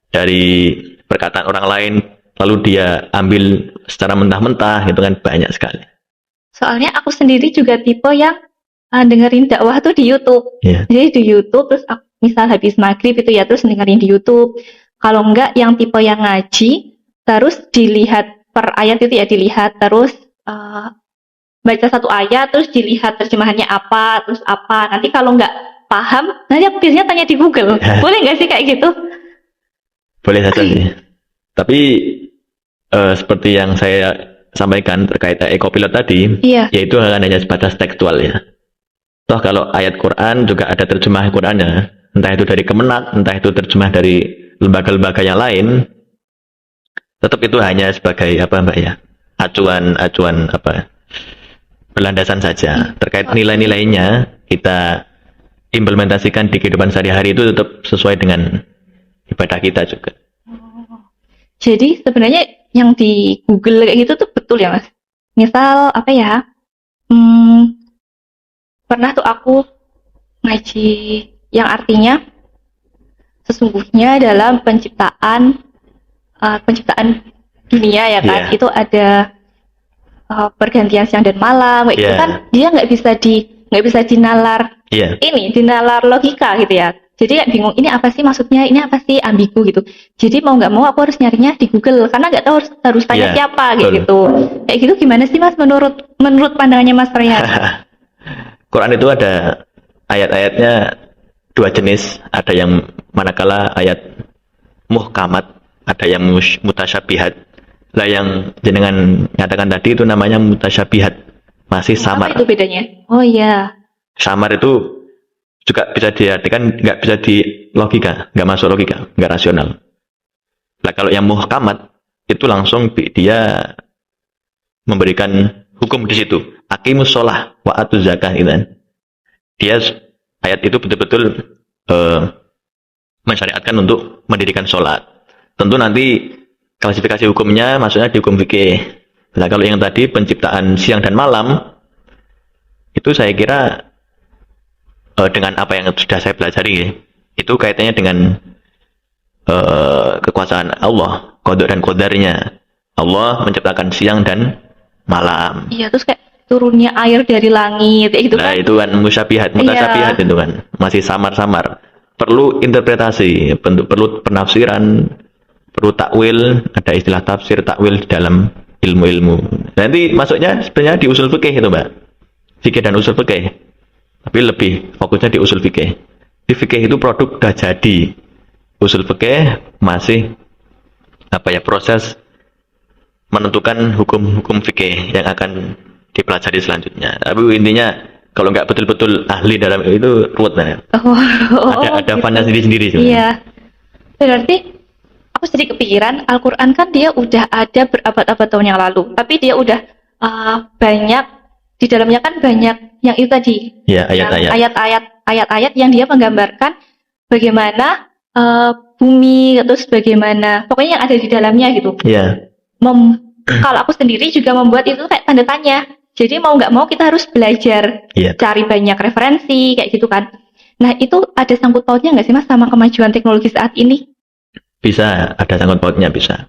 S1: dari perkataan orang lain lalu dia ambil secara mentah-mentah gitu kan, banyak sekali.
S2: Soalnya aku sendiri juga tipe yang dengerin dakwah tuh di YouTube. Jadi di YouTube terus aku, misal habis maghrib itu ya terus dengerin di YouTube. Kalau enggak yang tipe yang ngaji terus dilihat per ayat itu ya, dilihat terus baca satu ayat terus dilihat terjemahannya apa terus apa. Nanti kalau enggak paham nanti aku biasanya tanya di Google. Boleh nggak sih kayak gitu?
S1: Boleh saja sih. Tapi seperti yang saya sampaikan terkait e-copilot tadi, yaitu hanya sebatas tekstual ya. Toh kalau ayat Quran juga ada terjemah Qurannya, entah itu dari Kemenak, entah itu terjemah dari lembaga-lembaga yang lain, tetap itu hanya sebagai apa Mbak ya, acuan apa, berlandasan saja. Terkait nilai-nilainya kita implementasikan di kehidupan sehari-hari itu tetap sesuai dengan ibadah kita juga.
S2: Jadi sebenarnya yang di Google kayak gitu tuh betul ya Mas? Misal apa ya, pernah tuh aku ngaji yang artinya sesungguhnya dalam penciptaan dunia ya kan, itu ada pergantian siang dan malam kayak gitu kan, dia nggak bisa dinalar dinalar logika gitu ya. Jadi kayak bingung, ini apa sih maksudnya, ini apa sih, ambigu gitu. Jadi mau nggak mau aku harus nyarinya di Google karena nggak tahu harus tanya siapa kayak gitu. Kayak gitu gimana sih Mas menurut pandangannya Mas Rehan?
S1: Quran itu ada ayat-ayatnya dua jenis, ada yang manakala ayat muhkamat, ada yang mutasyabihat. Lah yang jenengan nyatakan tadi itu namanya mutasyabihat, masih samar.
S2: Apa itu bedanya? Oh iya.
S1: Samar itu juga bisa diartikan nggak bisa di logika, nggak masuk logika, nggak rasional. Nah kalau yang muhkamat itu langsung dia memberikan hukum di situ. Aqimus sholah wa atuz zakah gitu kan. Dia ayat itu betul-betul mensyariatkan untuk mendirikan sholat. Tentu nanti klasifikasi hukumnya maksudnya di hukum fikih. Nah kalau yang tadi penciptaan siang dan malam itu saya kira dengan apa yang sudah saya pelajari itu kaitannya dengan kekuasaan Allah, qada dan qadarnya. Allah menciptakan siang dan malam.
S2: Iya, terus kayak turunnya air dari langit gitu
S1: nah,
S2: kan.
S1: Itu kan musyabihat, mutasyabihat itu kan masih samar-samar. Perlu interpretasi, perlu penafsiran, perlu takwil, ada istilah tafsir takwil di dalam ilmu-ilmu. Nanti masuknya sebenarnya di usul fikih itu, Mbak. Fikih dan usul fikih. Tapi lebih fokusnya di usul fikih. Di fikih itu produk udah jadi. Usul fikih masih apa ya, proses menentukan hukum-hukum fikih yang akan dipelajari selanjutnya. Tapi intinya kalau nggak betul-betul ahli dalam itu ruwet ya. Ada fannya sendiri-sendiri sebenarnya.
S2: Iya. Berarti aku sedikit kepikiran, Al-Quran kan dia udah ada berabad-abad tahun yang lalu, tapi dia udah banyak di dalamnya kan banyak yang itu tadi,
S1: ya,
S2: ayat-ayat yang dia menggambarkan bagaimana bumi, terus bagaimana pokoknya yang ada di dalamnya gitu. Kalau aku sendiri juga membuat itu kayak tanda tanya. Jadi mau nggak mau kita harus belajar, cari banyak referensi kayak gitu kan. Nah itu ada sangkut pautnya nggak sih Mas sama kemajuan teknologi saat ini?
S1: Bisa, ada sangkut pautnya bisa.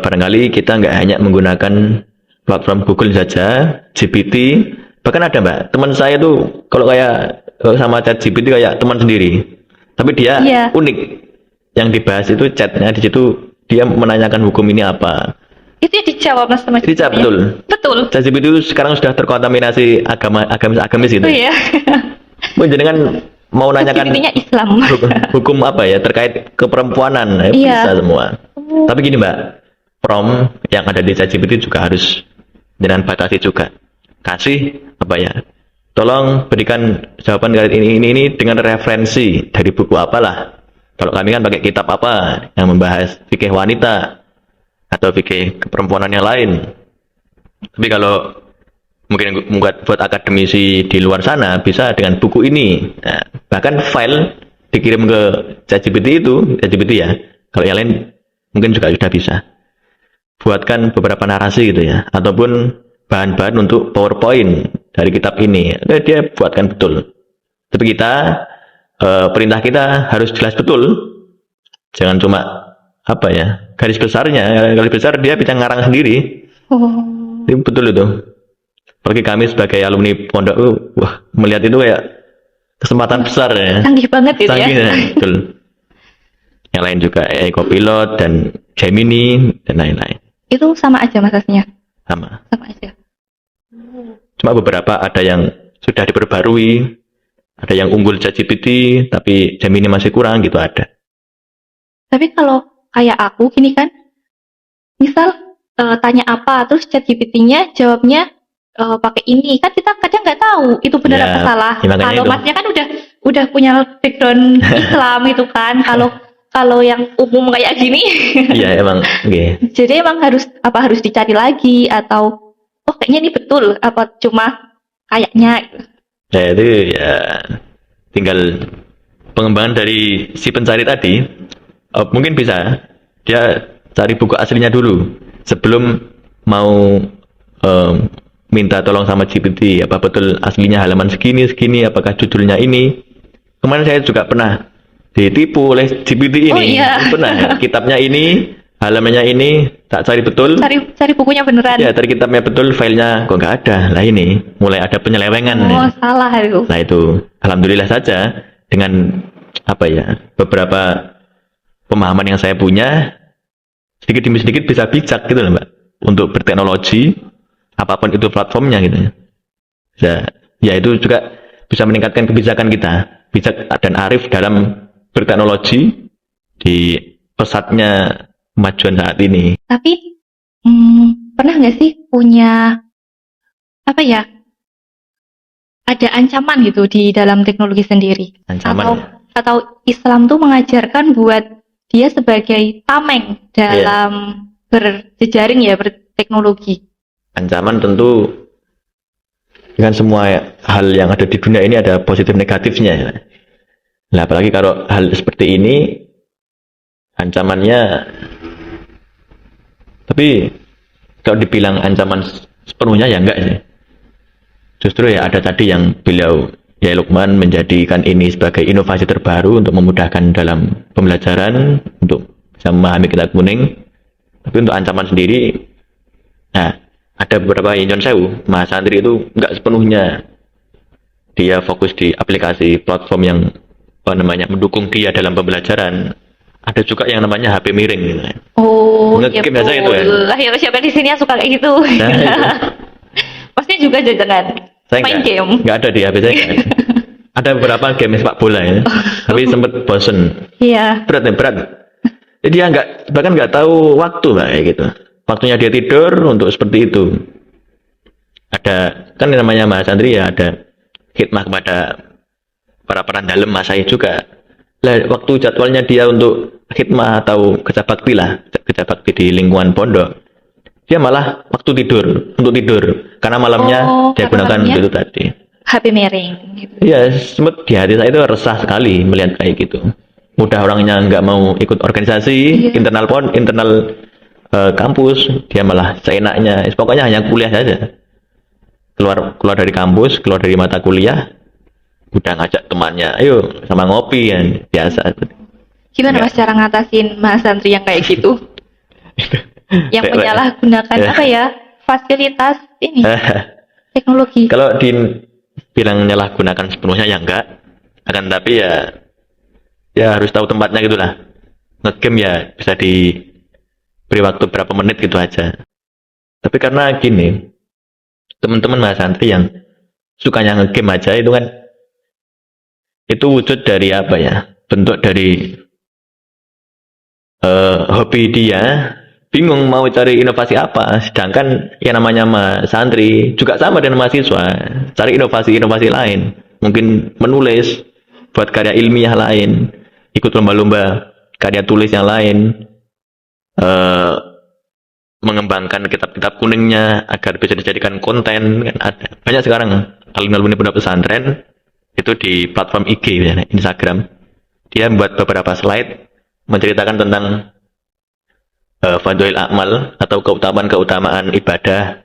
S1: Barangkali kita nggak hanya menggunakan platform Google saja, GPT, bahkan ada Mbak, teman saya tuh kalau kayak sama chat GPT kayak teman sendiri, tapi dia unik. Yang dibahas itu chatnya di situ dia menanyakan hukum ini apa.
S2: Itu ya dijawab Mas sama GPT.
S1: Dijawab betul. Chat GPT itu sekarang sudah terkontaminasi agamis gitu.
S2: Oh iya.
S1: Jenengan mau nanyakan
S2: Islam.
S1: hukum apa ya terkait keperempuanan, bisa semua. Tapi gini Mbak, prompt yang ada di ChatGPT juga harus dengan batasi juga. Kasih apa ya, tolong berikan jawaban kali ini dengan referensi dari buku apalah. Kalau kami kan pakai kitab apa yang membahas fikih wanita atau fikih keperempuanan yang lain. Tapi kalau mungkin buat akademisi di luar sana bisa dengan buku ini. Nah, bahkan file dikirim ke ChatGPT ya. Kalau yang lain mungkin juga sudah bisa. Buatkan beberapa narasi gitu ya, ataupun bahan-bahan untuk PowerPoint dari kitab ini. Dia buatkan betul. Tapi kita perintah kita harus jelas betul. Jangan cuma apa ya, garis besarnya. Garis besar dia bisa ngarang sendiri. Itu betul itu. Bagi kami sebagai alumni pondok, wah melihat itu kayak kesempatan besar ya.
S2: Canggih banget itu
S1: Canggih,
S2: ya.
S1: Betul. Yang lain juga AI Copilot dan Gemini dan lain-lain.
S2: Itu sama aja masasnya.
S1: Sama.
S2: Sama aja.
S1: Cuma beberapa ada yang sudah diperbarui, ada yang unggul ChatGPT, tapi Gemini masih kurang gitu ada.
S2: Tapi kalau kayak aku gini kan, misal tanya apa, terus ChatGPT-nya jawabnya pakai ini, kan kita kadang nggak tahu itu benar
S1: Ya,
S2: apa salah.
S1: ya makanya
S2: Kalau
S1: itu.
S2: masnya kan udah punya background Islam itu kan. Kalau yang umum kayak gini,
S1: Iya emang. Okay.
S2: jadi emang harus dicari lagi atau oh kayaknya ini betul apa cuma kayaknya gitu.
S1: Ya itu ya tinggal pengembangan dari si pencari tadi. Mungkin bisa dia cari buku aslinya dulu sebelum mau minta tolong sama GPT apa betul aslinya halaman segini apakah judulnya ini. Kemarin saya juga pernah ditipu oleh GPT ini.
S2: Oh, iya.
S1: Pernah ya, kitabnya ini, halamannya ini, tak cari betul.
S2: Cari bukunya beneran.
S1: Ya, cari kitabnya betul, filenya kok nggak ada. Lah ini mulai ada penyelewengan.
S2: Oh,
S1: Ya.
S2: salah itu.
S1: Nah itu, alhamdulillah saja dengan apa ya beberapa pemahaman yang saya punya sedikit demi sedikit bisa bijak gitu loh Mbak untuk berteknologi apapun itu platformnya gitu ya. Ya itu juga bisa meningkatkan kebijakan kita, bijak dan arif dalam berteknologi di pesatnya kemajuan saat ini.
S2: Tapi pernah nggak sih punya apa ya? Ada ancaman gitu di dalam teknologi sendiri?
S1: Ancaman
S2: Atau Islam tuh mengajarkan buat dia sebagai tameng dalam berjejaring ya berteknologi.
S1: Ancaman tentu dengan semua hal yang ada di dunia ini ada positif negatifnya ya. Nah apalagi kalau hal seperti ini ancamannya, tapi kalau dibilang ancaman sepenuhnya ya enggak sih. Justru ya ada tadi yang beliau ya Lukman menjadikan ini sebagai inovasi terbaru untuk memudahkan dalam pembelajaran, untuk bisa memahami kitab kuning. Tapi untuk ancaman sendiri, nah ada beberapa Inyon Sewu, Mas Santri itu enggak sepenuhnya dia fokus di aplikasi platform yang mendukung dia dalam pembelajaran. Ada juga yang namanya HP miring gitu.
S2: Oh,
S1: Nge-game aja itu ya.
S2: Ya siapa di sini yang suka kayak gitu?
S1: Nah, itu.
S2: Pasti juga jangan
S1: Saya
S2: main game.
S1: Nggak ada di HP saya. Nggak ada. Ada beberapa game sepak bola ya, tapi sempat bosen.
S2: Iya.
S1: Berat. Jadi dia bahkan nggak tahu waktu Mbak, kayak gitu. Waktunya dia tidur untuk seperti itu. Ada kan yang namanya Mas Andri ya, ada khidmah kepada para peran dalam Mas saya juga. Lah waktu jadwalnya dia untuk khidmah atau kerja bakti di lingkungan pondok, dia malah waktu untuk tidur karena malamnya dia gunakan itu tadi.
S2: HP miring. Gitu.
S1: Iya, sempat di hati saya itu resah sekali melihat kayak gitu. Mudah orangnya nggak mau ikut organisasi internal kampus, dia malah seenaknya. Pokoknya hanya kuliah saja. Keluar dari kampus, keluar dari mata kuliah, udah ngajak temannya, ayo sama ngopi kan, biasa.
S2: Gimana Mas cara ngatasin Mas Santri yang kayak gitu? Yang menyalahgunakan apa ya fasilitas ini teknologi.
S1: Kalau dibilang menyalahgunakan sepenuhnya ya enggak, akan tapi ya harus tahu tempatnya gitulah. Ngegame ya bisa diberi waktu berapa menit gitu aja. Tapi karena gini, teman-teman Mas Santri yang sukanya ngegame aja itu kan, itu wujud dari apa ya, bentuk dari hobi dia, bingung mau cari inovasi apa, sedangkan yang namanya Mas Santri juga sama dengan mahasiswa, cari inovasi-inovasi lain, mungkin menulis, buat karya ilmiah lain, ikut lomba-lomba karya tulis yang lain, eh, mengembangkan kitab-kitab kuningnya agar bisa dijadikan konten. Kan ada banyak sekarang alumni-alumni pondok pesantren itu di platform IG misalnya, Instagram, dia membuat beberapa slide menceritakan tentang Fadhil Akmal atau keutamaan-keutamaan ibadah.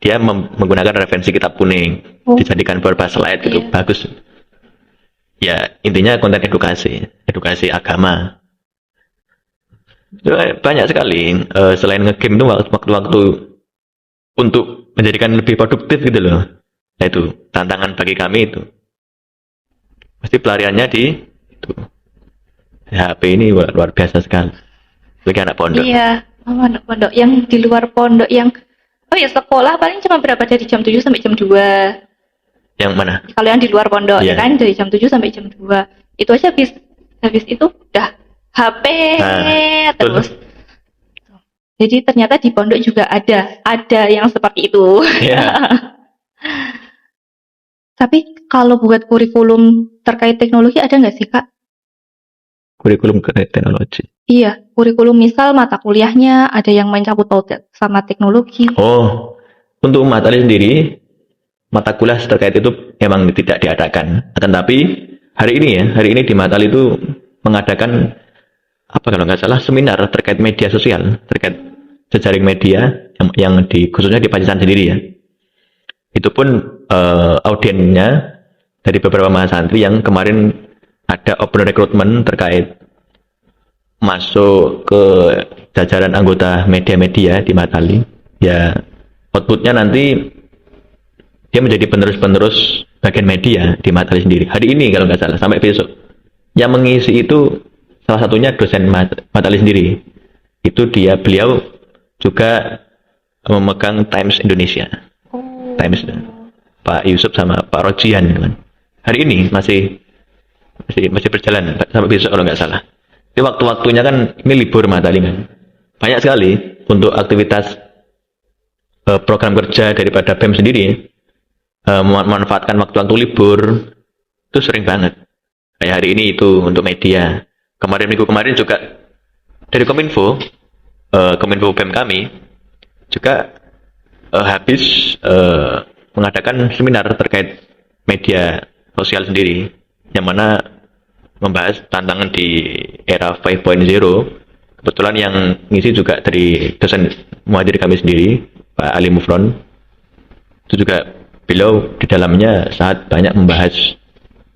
S1: Dia menggunakan referensi kitab kuning, dijadikan beberapa slide gitu, bagus. Ya intinya konten edukasi agama. Banyak sekali. Selain ngegame itu waktu-waktu untuk menjadikan lebih produktif gitu loh. Nah itu tantangan bagi kami itu. Pasti pelariannya di itu. HP ini luar biasa sekali. Bagi anak pondok.
S2: Iya, anak pondok yang di luar pondok yang sekolah paling cuma berapa dari jam 7 sampai jam 2.
S1: Yang mana?
S2: Kalau yang di luar pondok ya kan dari jam 7 sampai jam 2. Itu aja habis itu udah HP terus. Jadi ternyata di pondok juga ada yang seperti itu.
S1: Yeah.
S2: Tapi kalau buat kurikulum terkait teknologi ada nggak sih Kak?
S1: Kurikulum terkait teknologi?
S2: Iya, kurikulum misal mata kuliahnya ada yang mencabut paut sama teknologi.
S1: Oh, untuk materi sendiri, mata kuliah terkait itu memang tidak diadakan. Tetapi hari ini di Matal itu mengadakan kalau nggak salah seminar terkait media sosial, terkait jejaring media yang khususnya di Pacitan sendiri ya. Itu pun audiennya dari beberapa mahasantri yang kemarin ada open recruitment terkait masuk ke jajaran anggota media-media di Matali. Ya outputnya nanti dia menjadi penerus-penerus bagian media di Matali sendiri. Hari ini kalau nggak salah sampai besok. Yang mengisi itu salah satunya dosen Matali sendiri. Itu beliau juga memegang Times Indonesia. Times Pak Yusuf sama Pak Rojian kan. Hari ini masih berjalan sampai besok kalau nggak salah. Jadi waktu-waktunya kan ini libur Matali kan. Banyak sekali untuk aktivitas program kerja daripada BEM sendiri. Memanfaatkan waktu-waktu libur itu sering banget. Kayak hari ini itu untuk media. Minggu kemarin juga dari Kominfo BEM kami juga habis mengadakan seminar terkait media sosial sendiri, yang mana membahas tantangan di era 5.0. Kebetulan yang ngisi juga dari dosen muhadhir kami sendiri, Pak Ali Mufron. Itu juga beliau di dalamnya sangat banyak membahas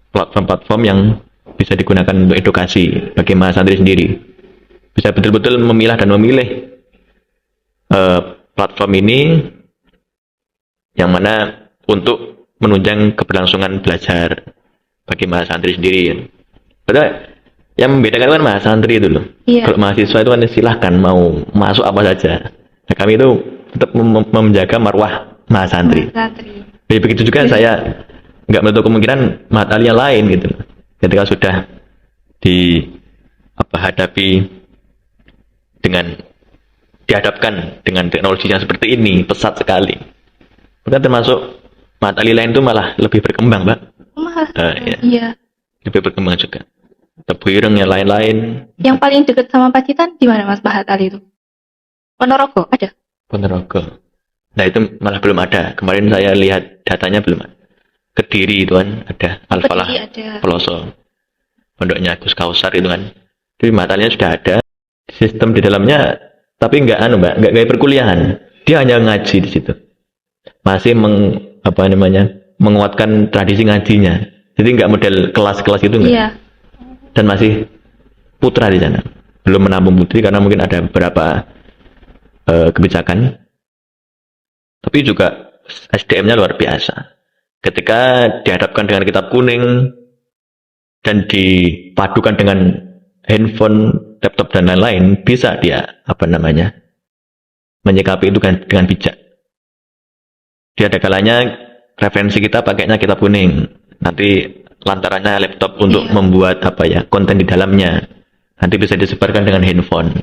S1: platform-platform yang bisa digunakan untuk edukasi bagi mahasantri sendiri. Bisa betul-betul memilah dan memilih platform ini yang mana untuk menunjang keberlangsungan belajar bagi mahasantri sendiri. Padahal yang membedakan kan mahasantri itu loh. Iya. Kalau mahasiswa itu kan silahkan mau masuk apa saja. Nah, kami itu tetap menjaga marwah mahasantri. Jadi begitu juga saya nggak menutup kemungkinan materi yang lain gitu. Ketika sudah dihadapkan dengan teknologi yang seperti ini, pesat sekali. Bukan termasuk materi lain itu malah lebih berkembang, Mbak.
S2: Iya.
S1: Lebih berkembang juga. Tebuireng yang lain-lain.
S2: Yang paling dekat sama Pacitan di mana Mas Bahatali itu? Ponorogo ada?
S1: Ponorogo. Nah itu malah belum ada. Kemarin saya lihat datanya belum ada. Kediri itu kan ada. Al-Falah Peloso. Pondoknya Gus Kausar itu kan. Jadi matanya sudah ada. Sistem di dalamnya, tapi nggak Mbak, nggak kayak perkuliahan. Dia hanya ngaji di situ. Masih menguatkan tradisi ngajinya. Jadi nggak model kelas-kelas itu nggak. Iya. Dan masih putra di sana, belum menampung putri karena mungkin ada beberapa kebijakan. Tapi juga SDM-nya luar biasa. Ketika dihadapkan dengan kitab kuning dan dipadukan dengan handphone, laptop dan lain-lain, bisa dia menyikapi itu dengan bijak. Dia ada kalanya referensi kita pakainya kitab kuning, nanti lantarannya laptop untuk membuat konten di dalamnya, nanti bisa disebarkan dengan handphone.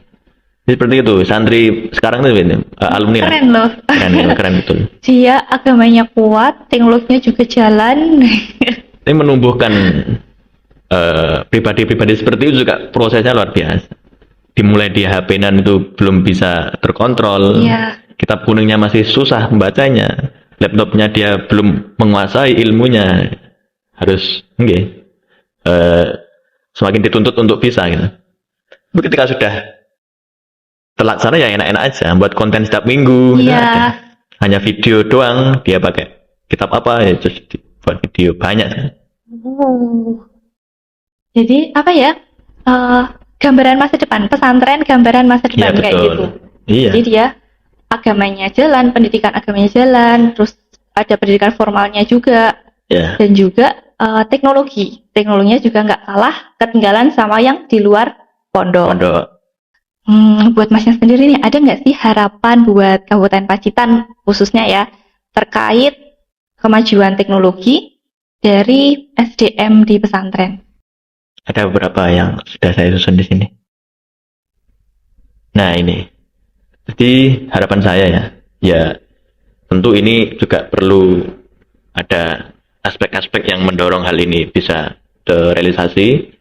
S1: Seperti itu, santri sekarang tuh ini, alumni lah.
S2: Keren loh.
S1: Keren betul.
S2: Dia agamanya kuat, teknologinya juga jalan.
S1: Ini menumbuhkan pribadi-pribadi seperti itu juga prosesnya luar biasa. Dimulai di HP-nan itu belum bisa terkontrol,
S2: Iya.
S1: kitab kuningnya masih susah membacanya, laptopnya dia belum menguasai ilmunya, harus semakin dituntut untuk bisa gitu. Tapi ketika sudah terlaksana ya enak-enak aja, buat konten setiap minggu, gitu
S2: Iya.
S1: ada. Hanya video doang, dia pakai kitab apa ya, terus buat video banyak.
S2: Oh. Jadi apa ya? Gambaran masa depan, pesantren gambaran masa
S1: Iya
S2: depan kayak
S1: betul.
S2: gitu.
S1: Iya.
S2: Jadi dia agamanya jalan, pendidikan agamanya jalan, terus ada pendidikan formalnya juga,
S1: Ya.
S2: dan juga teknologinya juga nggak kalah ketinggalan sama yang di luar pondok.
S1: Pondok.
S2: Buat masnya sendiri nih, ada nggak sih harapan buat Kabupaten Pacitan khususnya ya terkait kemajuan teknologi dari SDM di pesantren?
S1: Ada beberapa yang sudah saya susun di sini. Nah ini, jadi harapan saya ya tentu ini juga perlu ada aspek-aspek yang mendorong hal ini bisa terrealisasi,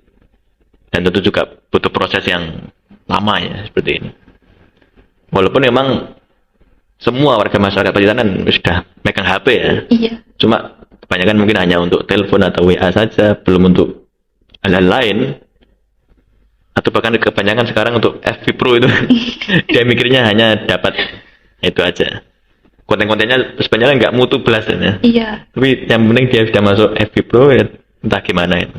S1: dan tentu juga butuh proses yang lama ya seperti ini. Walaupun memang semua warga masyarakat Pacitan sudah megang HP ya,
S2: Iya.
S1: cuma kebanyakan mungkin hanya untuk telepon atau WA saja, belum untuk hal-hal lain, atau bahkan kebanyakan sekarang untuk FB Pro itu dia mikirnya hanya dapat itu aja, konten-kontennya sebenarnya nggak mutu belas ya.
S2: Iya.
S1: Tapi yang penting dia sudah masuk FB Pro ya, entah gimana itu.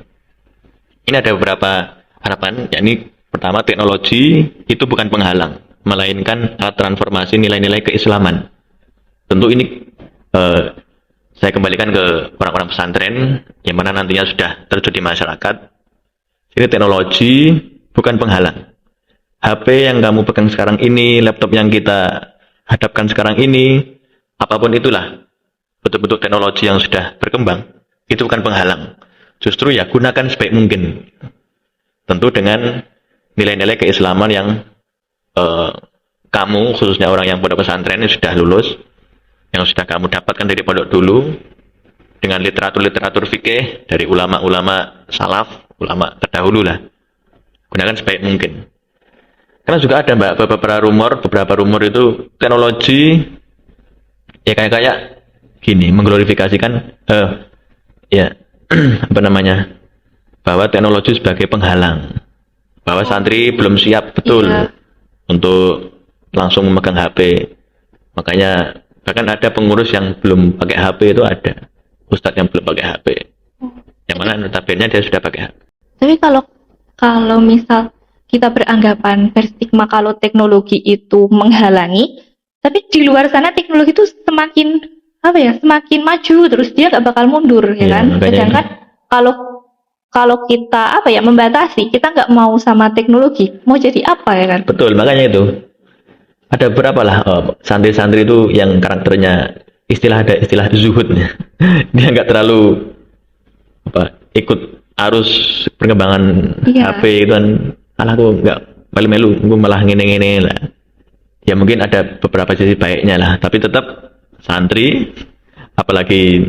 S1: Ini ada beberapa harapan, yakni pertama, teknologi itu bukan penghalang, melainkan alat transformasi nilai-nilai keislaman. Tentu ini saya kembalikan ke orang-orang pesantren yang mana nantinya sudah terjun di masyarakat. Jadi teknologi bukan penghalang. HP yang kamu pegang sekarang ini, laptop yang kita hadapkan sekarang ini, apapun itulah, betul-betul teknologi yang sudah berkembang, itu bukan penghalang. Justru ya gunakan sebaik mungkin. Tentu dengan nilai-nilai keislaman yang kamu, khususnya orang yang pondok pesantren ini sudah lulus, yang sudah kamu dapatkan dari pondok dulu, dengan literatur-literatur fikih dari ulama-ulama salaf, ulama terdahulu lah. Gunakan sebaik mungkin. Karena juga ada beberapa rumor itu teknologi ya kayak gini, mengglorifikasikan ya apa namanya, bahwa teknologi sebagai penghalang, bahwa santri belum siap betul untuk langsung memegang HP. Makanya bahkan ada pengurus yang belum pakai HP, itu ada ustadz yang belum pakai HP, yang mana notabene dia sudah pakai HP.
S2: Tapi kalau misal kita beranggapan berstigma kalau teknologi itu menghalangi, tapi di luar sana teknologi itu semakin maju, terus dia gak bakal mundur ya kan. Sedangkan kalau kita membatasi, kita nggak mau sama teknologi, mau jadi apa ya kan?
S1: Betul, makanya itu ada berapa lah santri-santri itu yang karakternya ada istilah zuhudnya. Dia nggak terlalu ikut arus perkembangan HP itu kan. Aku nggak melu, gue malah ngene-ngene lah. Ya mungkin ada beberapa sisi baiknya lah, tapi tetap santri, apalagi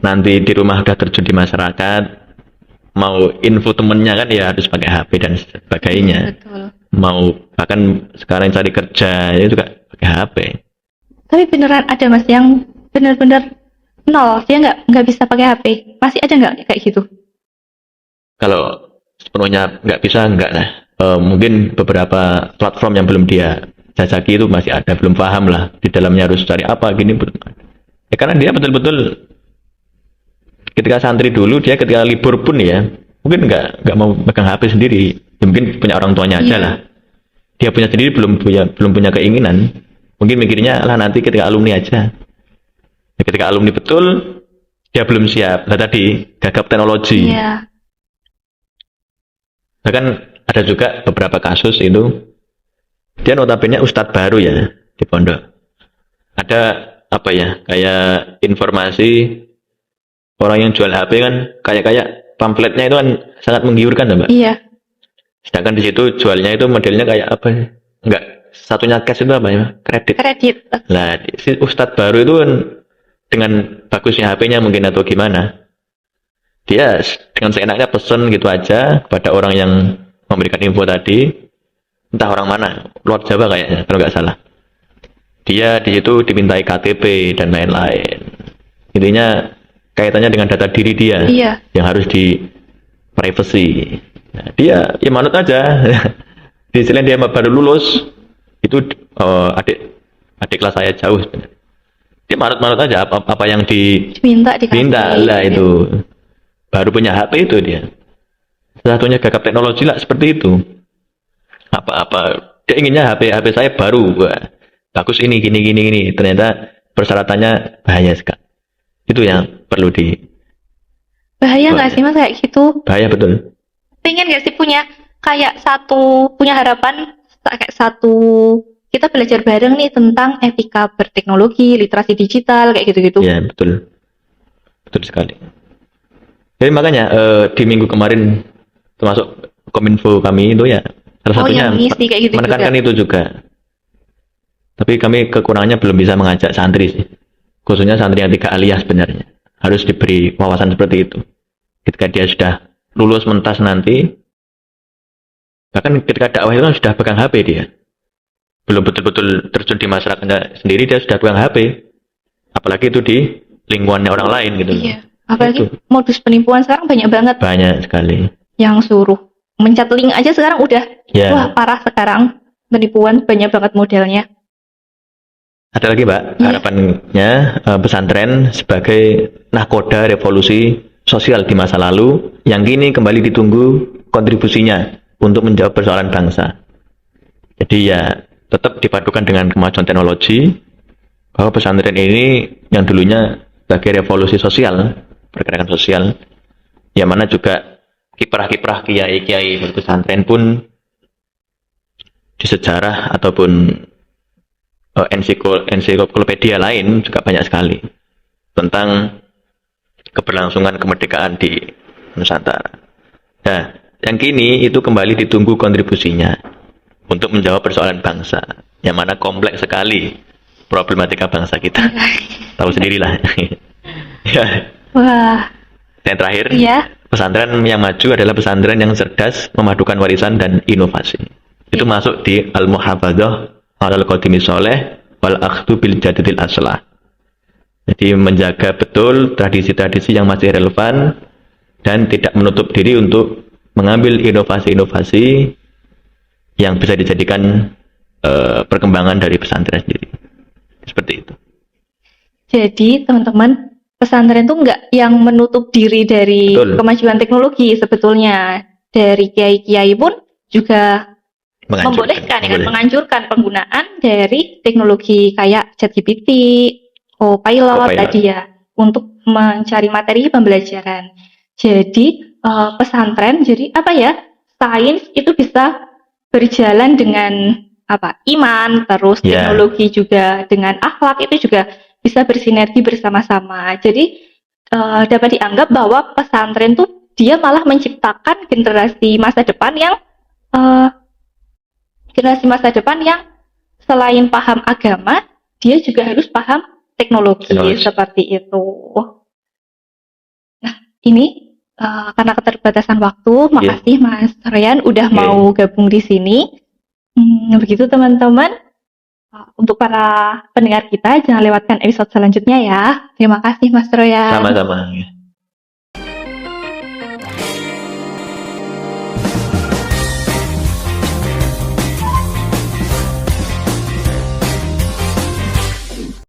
S1: nanti di rumah udah terjun di masyarakat, mau info temennya kan ya harus pakai HP dan sebagainya.
S2: Betul.
S1: Mau bahkan sekarang cari kerja ya juga pakai HP.
S2: Tapi beneran ada mas yang bener-bener nol, dia nggak bisa pakai HP, masih ada nggak kayak gitu?
S1: Kalau sepenuhnya nggak bisa, nggak lah. Mungkin beberapa platform yang belum dia jajaki itu masih ada, belum paham lah di dalamnya harus cari apa gini. Ya karena dia betul-betul ketika santri dulu, dia ketika libur pun ya mungkin nggak mau pegang HP sendiri. Ya, mungkin punya orang tuanya aja lah. Dia punya sendiri belum punya keinginan. Mungkin mikirnya lah nanti ketika alumni aja. Ya, ketika alumni betul dia belum siap. Nah tadi gagap teknologi.
S2: Iya.
S1: Bahkan ada juga beberapa kasus itu dia notabene ustadz baru ya di pondok. Ada kayak informasi orang yang jual HP kan kayak pamfletnya itu kan sangat menggiurkan, Mbak.
S2: Iya.
S1: Sedangkan di situ jualnya itu modelnya kayak Enggak, satunya cash itu apa ya? Kredit.
S2: Kredit.
S1: Lah, si Ustadz baru itu kan dengan bagusnya HP-nya mungkin atau gimana, dia dengan seenaknya pesen gitu aja kepada orang yang memberikan info tadi, entah orang mana, luar Jawa kayaknya kalau nggak salah. Dia di situ dimintai KTP dan lain-lain. Intinya kaitannya dengan data diri dia
S2: Iya.
S1: yang harus di privacy. Nah, dia ya manut aja. Di selain dia baru lulus, itu adik kelas saya jauh sebenarnya. Dia manut-manut aja apa yang
S2: Minta dikasih.
S1: diminta lah itu. Baru punya HP itu dia. Satunya gagap teknologi lah seperti itu. Apa-apa dia inginnya HP saya baru. Wah, bagus ini gini. Ternyata persyaratannya bahaya sekali. Itu yang perlu
S2: Bahaya nggak sih Mas kayak gitu?
S1: bahaya betul.
S2: Pengen nggak sih punya harapan kayak satu, kita belajar bareng nih tentang etika berteknologi, literasi digital kayak gitu-gitu.
S1: Ya betul, betul sekali. Jadi makanya di minggu kemarin termasuk kominfo kami itu ya salah satunya
S2: yang ngisi kayak gitu
S1: menekankan
S2: juga.
S1: itu juga. Tapi kami kekurangannya belum bisa mengajak santri sih, khususnya santri yang 3 aliyah sebenarnya harus diberi wawasan seperti itu. Ketika dia sudah lulus mentas nanti, bahkan ketika dakwah itu kan sudah pegang HP dia, belum betul-betul terjun di masyarakatnya sendiri, dia sudah pegang HP, apalagi itu di lingkungannya orang lain gitu.
S2: Iya. Apalagi
S1: Itu
S2: modus penipuan sekarang banyak banget
S1: banyak sekali.
S2: yang suruh mencet link aja sekarang udah.
S1: Ya.
S2: Wah, parah sekarang penipuan banyak banget modelnya.
S1: Ada lagi Mbak,
S2: Iya.
S1: harapannya pesantren sebagai nahkoda revolusi sosial di masa lalu yang kini kembali ditunggu kontribusinya untuk menjawab persoalan bangsa. Jadi ya tetap dipadukan dengan kemajuan teknologi, bahwa pesantren ini yang dulunya sebagai revolusi sosial, pergerakan sosial, yang mana juga kiprah-kiprah kiai-kiai berpesantren pun di sejarah ataupun ensiklopedia lain juga banyak sekali tentang keberlangsungan kemerdekaan di Nusantara. Nah, yang kini itu kembali ditunggu kontribusinya untuk menjawab persoalan bangsa, yang mana kompleks sekali problematika bangsa kita. Tahu sendirilah. Ya.
S2: Wah,
S1: Yang terakhir,
S2: iya.
S1: pesantren yang maju adalah pesantren yang cerdas, memadukan warisan dan inovasi. Itu masuk di Al-Muhafadzah Alal Qadimi Soleh wal Akhdu bil Jadidil Aslah. Jadi menjaga betul tradisi-tradisi yang masih relevan dan tidak menutup diri untuk mengambil inovasi-inovasi yang bisa dijadikan perkembangan dari pesantren sendiri. Seperti itu.
S2: Jadi teman-teman, pesantren itu nggak yang menutup diri dari
S1: Betul.
S2: kemajuan teknologi sebetulnya. Dari kiai-kiai pun juga membolehkan, ya kan, menganjurkan penggunaan dari teknologi kayak ChatGPT, Copilot tadi ya, untuk mencari materi pembelajaran. Jadi pesantren, jadi apa ya, sains itu bisa berjalan dengan apa, iman, terus teknologi juga dengan akhlak itu juga bisa bersinergi bersama-sama. Jadi dapat dianggap bahwa pesantren tuh dia malah menciptakan generasi masa depan yang selain paham agama, dia juga harus paham teknologi. Seperti itu. Nah, ini karena keterbatasan waktu, makasih Mas Ryan udah mau gabung di sini. Begitu teman-teman. Untuk para pendengar kita, jangan lewatkan episode selanjutnya ya. Terima kasih Mas Ryan.
S1: Sama-sama.